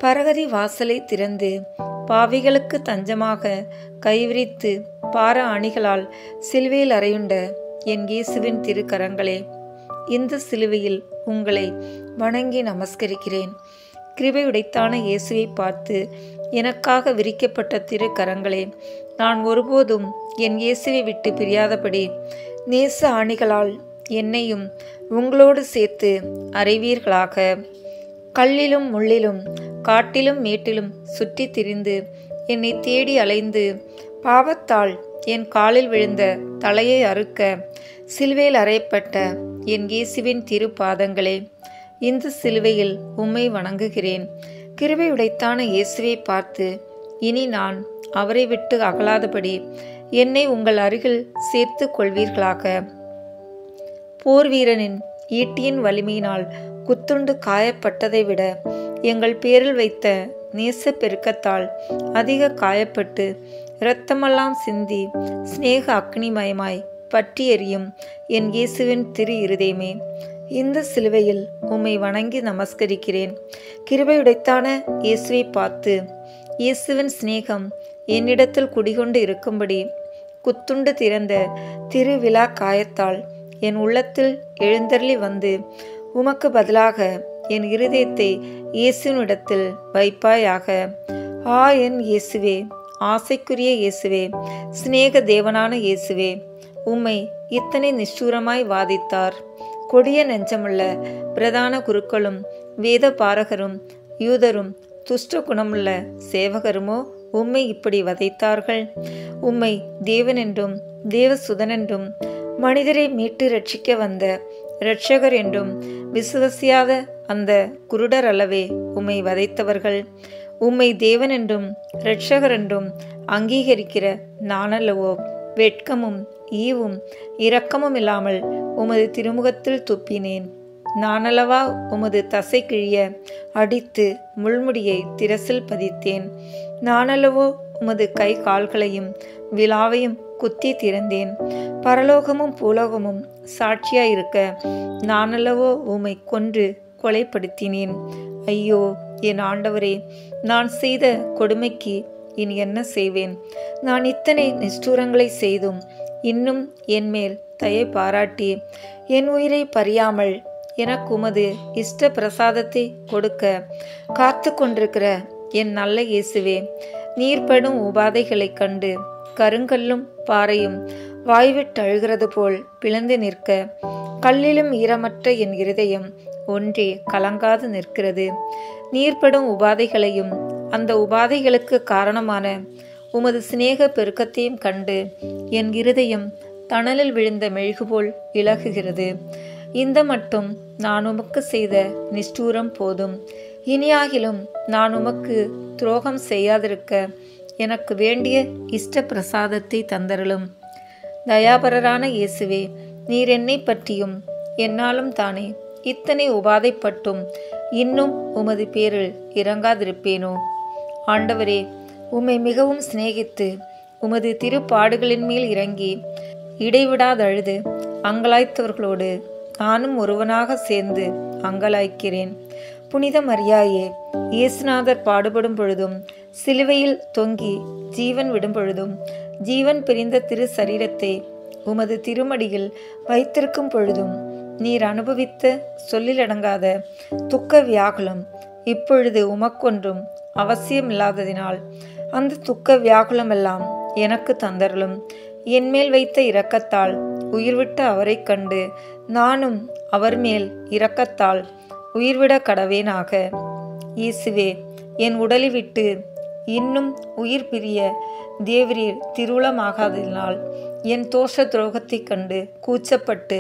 பரகதி வாசலை திறந்து பாவிகளுக்கு தஞ்சமாக கைவிரித்து பார அணிகளால் சிலுவையில் அறையுண்ட என் இயேசுவின் திருக்கரங்களே, இந்த சிலுவையில் உங்களை வணங்கி நமஸ்கரிக்கிறேன். கிருபையுடைத்தான இயேசுவை பார்த்து எனக்காக விரிக்கப்பட்ட திருக்கரங்களே, நான் ஒருபோதும் என் இயேசுவை விட்டு பிரியாதபடி நேச ஆணிகளால் என்னையும் உங்களோடு சேர்த்து அறைவீர்களாக. கல்லிலும் முள்ளிலும் காட்டிலும் மேட்டிலும் சுற்றி திரிந்து என்னை தேடி அலைந்து பாவத்தால் என் காலில் விழுந்த தலையை அறுக்க சிலுவையில் அறையப்பட்ட என் இயேசுவின் திருப்பாதங்களே, இந்த சிலுவையில் உம்மை வணங்குகிறேன். கிருபையுடைத்தான இயேசுவை பார்த்து இனி நான் அவரை விட்டு அகலாதபடி என்னை உங்கள் அருகில் சேர்த்து கொள்வீர்களாக. போர் வீரனின் ஈட்டியின் வலிமையினால் குத்துண்டு காயப்பட்டதை விட எங்கள் பேரில் வைத்த நேச பெருக்கத்தால் அதிக காயப்பட்டு இரத்தமெல்லாம் சிந்தி சிநேக அக்னிமயமாய் பற்றி எரியும் என் இயேசுவின் திரு இருதயமே, இந்த சிலுவையில் உம்மை வணங்கி நமஸ்கரிக்கிறேன். கிருபையுடைத்தான இயேசுவை பார்த்து, இயேசுவின் சிநேகம் என்னிடத்தில் குடிகொண்டு இருக்கும்படி குத்துண்டு திறந்த திருவிழா காயத்தால் என் உள்ளத்தில் எழுந்தருளி வந்து உமக்கு பதிலாக என் இருதயத்தை இயேசுவினிடத்தில் வைப்பாயாக. என் இயேசுவே, ஆசைக்குரிய இயேசுவே, சிநேக தேவனான இயேசுவே, உம்மை இத்தனை நிஷ்டூரமாய் வாதித்தார். கொடிய நெஞ்சமுள்ள பிரதான குருக்களும் வேத பாரகரும் யூதரும் துஷ்ட குணமுள்ள சேவகருமோ உம்மை இப்படி வதைத்தார்கள். உம்மை தேவனென்றும் தேவசுதனென்றும் மனிதரை மீட்டு ரட்சிக்க வந்த இரட்சகர் என்றும் விசுவசியாத அந்த குருடர் அல்லவே உம்மை வதைத்தவர்கள். உம்மை தேவனென்றும் இரட்சகர் என்றும் அங்கீகரிக்கிற நானல்லவோ வெட்கமும் ஈவும் இரக்கமும் இல்லாமல் உமது திருமுகத்தில் துப்பினேன். நானல்லவா உமது தசை கிழிய அடித்து முள்முடியை திரசில் பதித்தேன். நானல்லவோ உமது கை கால்களையும் விலாவையும் குத்தி திறந்தேன். பரலோகமும் பூலோகமும் சாட்சியாயிருக்க நானல்லவோ உம்மை கொன்று கொலைப்படுத்தினேன். ஐயோ என் ஆண்டவரே, நான் செய்த கொடுமைக்கு இனி என்ன செய்வேன்? நான் இத்தனை நிஷ்டூரங்களை செய்தும் இன்னும் என் மேல் தயை பாராட்டி என் உயிரை பறியாமல் எனக்கு உமது இஷ்ட பிரசாதத்தை கொடுக்க காத்து கொண்டிருக்கிற என் நல்ல இயேசுவே, நீர்படும் உபாதைகளைக் கண்டு கருங்கல்லும் பாறையும் வாய்விட்டு அழுகிறது போல் பிளந்து நிற்க கல்லிலும் ஈரமற்ற என் இருதயம் ஒன்றே கலங்காது நிற்கிறது. நீர்படும் உபாதைகளையும் அந்த உபாதைகளுக்கு காரணமான உமது சிநேக பெருக்கத்தையும் கண்டு என் இருதயம் தணலில் விழுந்த மெழுகுபோல் இலகுகிறது. இந்த மட்டும் நான் உமக்கு செய்த நிஷ்டூரம் போதும். இனியாகிலும் நான் உமக்கு துரோகம் செய்யாதிருக்க எனக்கு வேண்டிய இஷ்ட பிரசாதத்தை தந்தருளும். தயாபரரான இயேசுவே, நீர் என்னை பற்றியும் என்னாலும் தானே இத்தனை உபாதைப்பட்டும் இன்னும் உமது பேரில் இறங்காதிருப்பேனோ? ஆண்டவரே, உம்மை மிகவும் சிநேகித்து உமது திருப்பாடுகளின் மேல் இறங்கி இடைவிடாதழுது அங்கலாய்த்தவர்களோடு நானும் ஒருவனாக சேர்ந்து அங்கலாய்க்கிறேன். புனித மரியாயே, இயேசுநாதர் பாடுபடும் பொழுதும் சிலுவையில் தொங்கி ஜீவன் விடும் பொழுதும் ஜீவன் பிரிந்த திரு சரீரத்தை உமது திருமடியில் வைத்திருக்கும் பொழுதும் நீர் அனுபவித்த சொல்லிலடங்காத துக்க வியாகுலம் இப்பொழுது உமக்கொன்றும் அவசியமில்லாததினால் அந்த துக்க வியாகுலமெல்லாம் எனக்கு தந்தருளும். என்மேல் வைத்த இரக்கத்தால் உயிர்விட்ட அவரை கண்டு நானும் அவர் மேல் இரக்கத்தால் உயிர்விட கடவேனாக. இயேசுவே, என் உடலை விட்டு இன்னும் உயிர் பிரிய தேவரீர் திருவுளமாகாததினால் என் தோஷ துரோகத்தை கண்டு கூச்சப்பட்டு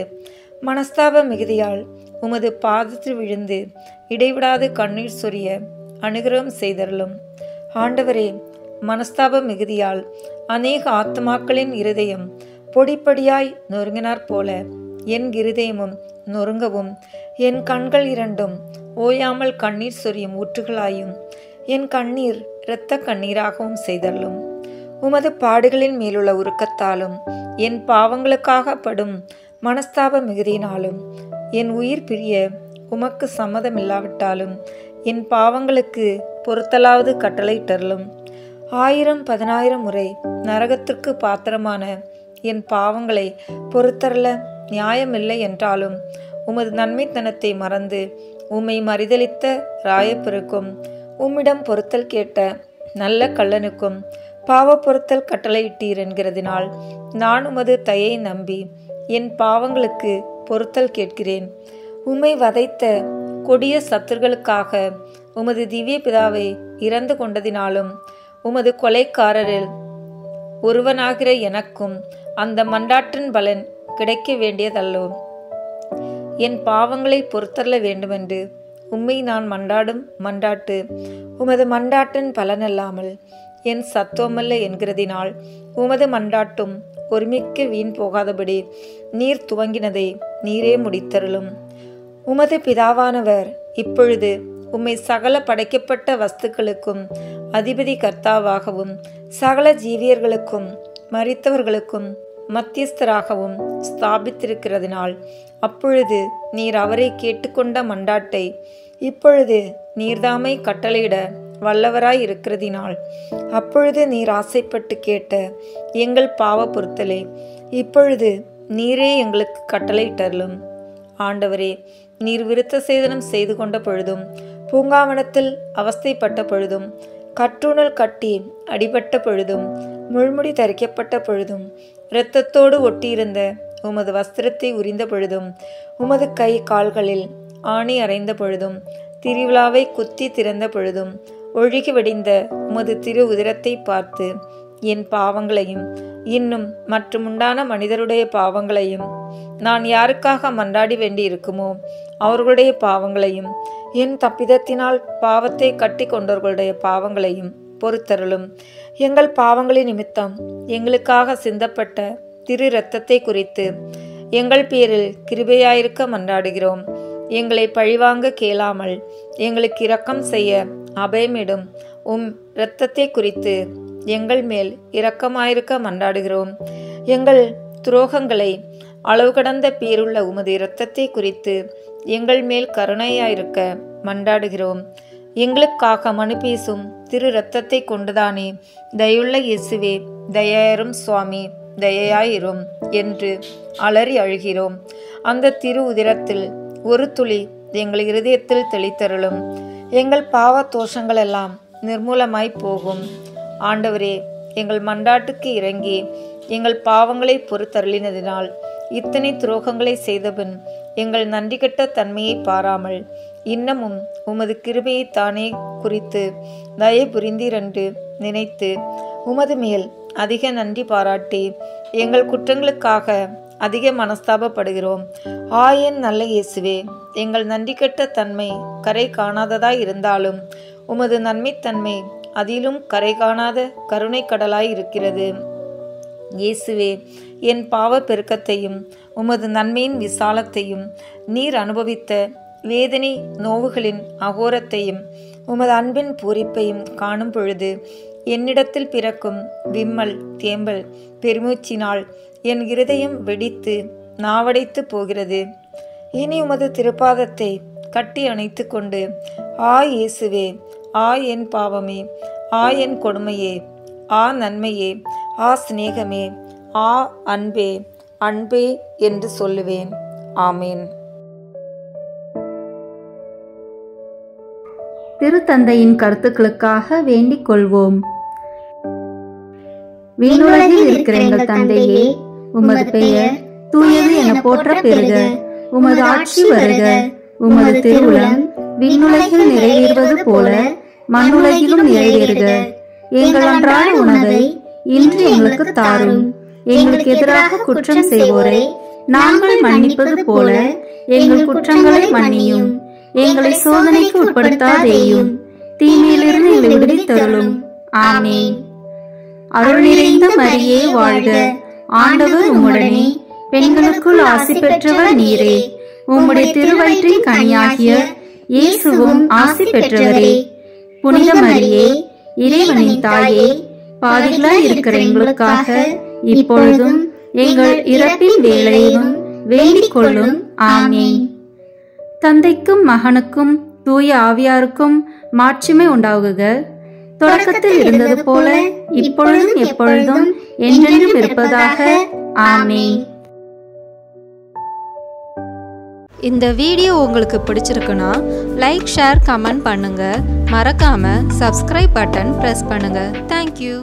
மனஸ்தாப மிகுதியால் உமது பாதத்தில் விழுந்து இடைவிடாது கண்ணீர் சொரிய அனுகிரகம் செய்தருளும். ஆண்டவரே, மனஸ்தாப மிகுதியால் அநேக ஆத்மாக்களின் இருதயம் பொடிப்படியாய் நொறுங்கினார் போல என் இருதயமும் நொறுங்கவும் என் கண்கள் இரண்டும் ஓயாமல் கண்ணீர் சொரியும் ஊற்றுகளாயும் என் கண்ணீர் இரத்த கண்ணீராகவும் செய்தருளும். உமது பாடுகளின் மேலுள்ள உருக்கத்தாலும் என் பாவங்களுக்காக படும் மனஸ்தாப மிகுதியினாலும் என் உயிர் பிரிய உமக்கு சம்மதமில்லாவிட்டாலும் என் பாவங்களுக்கு பொறுத்தலாவது கட்டளையிட்டருளும். 1000-10,000 முறை நரகத்திற்கு பாத்திரமான என் பாவங்களை பொறுத்தரல நியாயமில்லை என்றாலும் உமது நன்மைத்தனத்தை மறந்து உம்மை மறிதலித்த ராயப்பெருக்கும் உம்மிடம் பொறுத்தல் கேட்ட நல்ல கள்ளனுக்கும் பாவ பொறுத்தல் கட்டளையிட்டீர் என்கிறதினால் நான் உமது தயை நம்பி என் பாவங்களுக்கு பொறுத்தல் கேட்கிறேன். உம்மை வதைத்த கொடிய சத்துர்களுக்காக உமது திவ்ய பிதாவை இறந்து கொண்டதினாலும் உமது கொலைக்காரரில் ஒருவனாகிற எனக்கும் அந்த மன்றாட்டின் பலன் கிடைக்க வேண்டியதல்லோ? என் பாவங்களை பொறுத்தள்ள வேண்டுமென்று உம்மை நான் மன்றாடும் மன்றாட்டு உமது மன்றாட்டின் பலனல்லாமல் என் சத்துவமல்ல என்கிறதினால் உமது மன்றாட்டும் ஒருமிக்க வீண் போகாதபடி நீர் துவங்கினதை நீரே முடித்தருளும். உமது பிதாவானவர் இப்பொழுது உம்மை சகல படைக்கப்பட்ட வஸ்துக்களுக்கும் அதிபதி கர்த்தாவாகவும் சகல ஜீவியர்களுக்கும் மரித்தவர்களுக்கும் மத்தியஸ்தராகவும் ஸ்தாபித்திருக்கிறதினால் அப்பொழுது நீர் அவரை கேட்டுக்கொண்ட மண்டாட்டை இப்பொழுது நீர்தாமை கட்டளையிட வல்லவராய் இருக்கிறதினால் அப்பொழுது நீர் ஆசைப்பட்டு கேட்ட எங்கள் பாவ பொறுத்தலே இப்பொழுது நீரே எங்களுக்கு கட்டளையிட்டருளும். ஆண்டவரே, நீர் விருத்த சேதனம் செய்து கொண்ட பொழுதும் பூங்காவனத்தில் அவஸ்தைப்பட்ட பொழுதும் கற்றூணல் கட்டி அடிபட்ட பொழுதும் முள்முடி தரிக்கப்பட்ட பொழுதும் இரத்தத்தோடு ஒட்டியிருந்த உமது வஸ்திரத்தை உரிந்த பொழுதும் உமது கை கால்களில் ஆணி அறைந்த பொழுதும் திருவிழாவை குத்தி திறந்த பொழுதும் ஒழுகி வடிந்த உமது திரு உதிரத்தை பார்த்து என் பாவங்களையும் இன்னும் மற்றும் உண்டான மனிதருடைய பாவங்களையும் நான் யாருக்காக மன்றாடி வேண்டி இருக்குமோ அவர்களுடைய பாவங்களையும் என் தப்பிதத்தினால் பாவத்தை கட்டி கொண்டவர்களுடைய பாவங்களையும் பொறுத்தருளும். எங்கள் பாவங்களின் நிமித்தம் எங்களுக்காக சிந்தப்பட்ட திரு இரத்தத்தை குறித்து எங்கள் பேரில் கிருபையாயிருக்க மன்றாடுகிறோம். எங்களை பழிவாங்க கேளாமல் எங்களுக்கு இரக்கம் செய்ய அபயமிடும் இரத்தத்தை குறித்து எங்கள் மேல் இரக்கமாயிருக்க மன்றாடுகிறோம். எங்கள் துரோகங்களை அளவு கடந்த பேருள்ள உமது இரத்தத்தை குறித்து எங்கள் மேல் கருணையாயிருக்க மன்றாடுகிறோம். எங்களுக்காக மனு பேசும் திரு இரத்தத்தை கொண்டுதானே தயுள்ள இயேசுவே தயாயிரும் சுவாமி தயாயிரும் என்று அலறி அழுகிறோம். அந்த திரு உதிரத்தில் ஒரு துளி எங்கள் இருதயத்தில் தெளித்தருளும். எங்கள் பாவ தோஷங்கள் எல்லாம் நிர்மூலமாய் போகும். ஆண்டவரே, எங்கள் மன்றாட்டுக்கு இறங்கி எங்கள் பாவங்களை பொறுத்தருளினதினால் இத்தனை துரோகங்களை செய்தபின் எங்கள் நன்றி கெட்ட தன்மையை பாராமல் இன்னமும் உமது கிருபையை தானே குறித்து தயை புரிந்தீரென்று நினைத்து உமது மேல் அதிக நன்றி பாராட்டி எங்கள் குற்றங்களுக்காக அதிக மனஸ்தாபப்படுகிறோம். என் நல்ல இயேசுவே, எங்கள் நன்றி கெட்ட தன்மை கரை காணாததாய் இருந்தாலும் உமது நன்மைத்தன்மை அதிலும் கரை காணாத கருணை கடலாய் இருக்கிறது. இயேசுவே, என் பாவ பெருக்கத்தையும் உமது நன்மையின் விசாலத்தையும் நீர் அனுபவித்த வேதனை நோவுகளின் அகோரத்தையும் உமது அன்பின் பூரிப்பையும் காணும் பொழுது என்னிடத்தில் பிறக்கும் விம்மல் தேம்பல் பெருமூச்சினால் என் இருதயம் வெடித்து நாவடைத்து போகிறது. இனி உமது திருப்பாதத்தை கட்டி அணைத்து கொண்டு இயேசுவே, என் பாவமே, என் கொடுமையே, நன்மையே, சிநேகமே, அன்பே, அன்பே என்று சொல்லுவேன். ஆமேன். திருத்தந்தையின் கருத்துக்களுக்காக வேண்டிக் கொள்வோம். விண்ணுலகில் இருக்கிற எங்கள் தந்தையே, உமது பெயர் தூயது என போற்ற பெறுக. உமது ஆட்சி வருக. உமது திருவுளம் விண்ணுலகில் நிறைவேறுவது போல மண்ணுலகிலும் நிறைவேறுக. எங்கள் அன்றாட உணவை இன்று எங்களுக்கு தாரும். எங்களுக்கு எதிராக குற்றம் செய்வோரை நாங்கள் மன்னிப்பது போல எங்கள் குற்றங்களை மன்னியும். எங்களை சோதனைக்கு உட்படுத்தாதேயும், தீமையிலிருந்து எங்களை விடுவித்தருளும். ஆமேன். அருள் நிறைந்த மரியே வாழ்க. ஆண்டவர் உம்முடனே, பெண்களுக்குள் ஆசி பெற்றவர் நீரே. உம்முடைய திருவயிற்றின் கனியாகிய இயேசுவும் ஆசி பெற்றவரே. புனித மரியே, இறைவனின் தாயே, பாவிகளாய் இருக்கிற எங்களுக்காக இப்பொழுதும் எங்கள் இறப்பின் வேளையிலும் வேண்டிக் கொள்ளும். ஆமேன். தந்தைக்கும் மகனுக்கும் தூய ஆவியாருக்கும் மாட்சிமை உண்டாகுக. தொடக்கத்தில் இருந்தது போல இப்பொழுதும் எப்பொழுதும் என்றென்றும் இருப்பதாக. ஆமேன். இந்த வீடியோ உங்களுக்கு பிடிச்சிருக்குன்னா லைக், ஷேர், கமெண்ட் பண்ணுங்க. மறக்காம சப்ஸ்கிரைப் பட்டன் பிரஸ் பண்ணுங்க. தேங்க்யூ.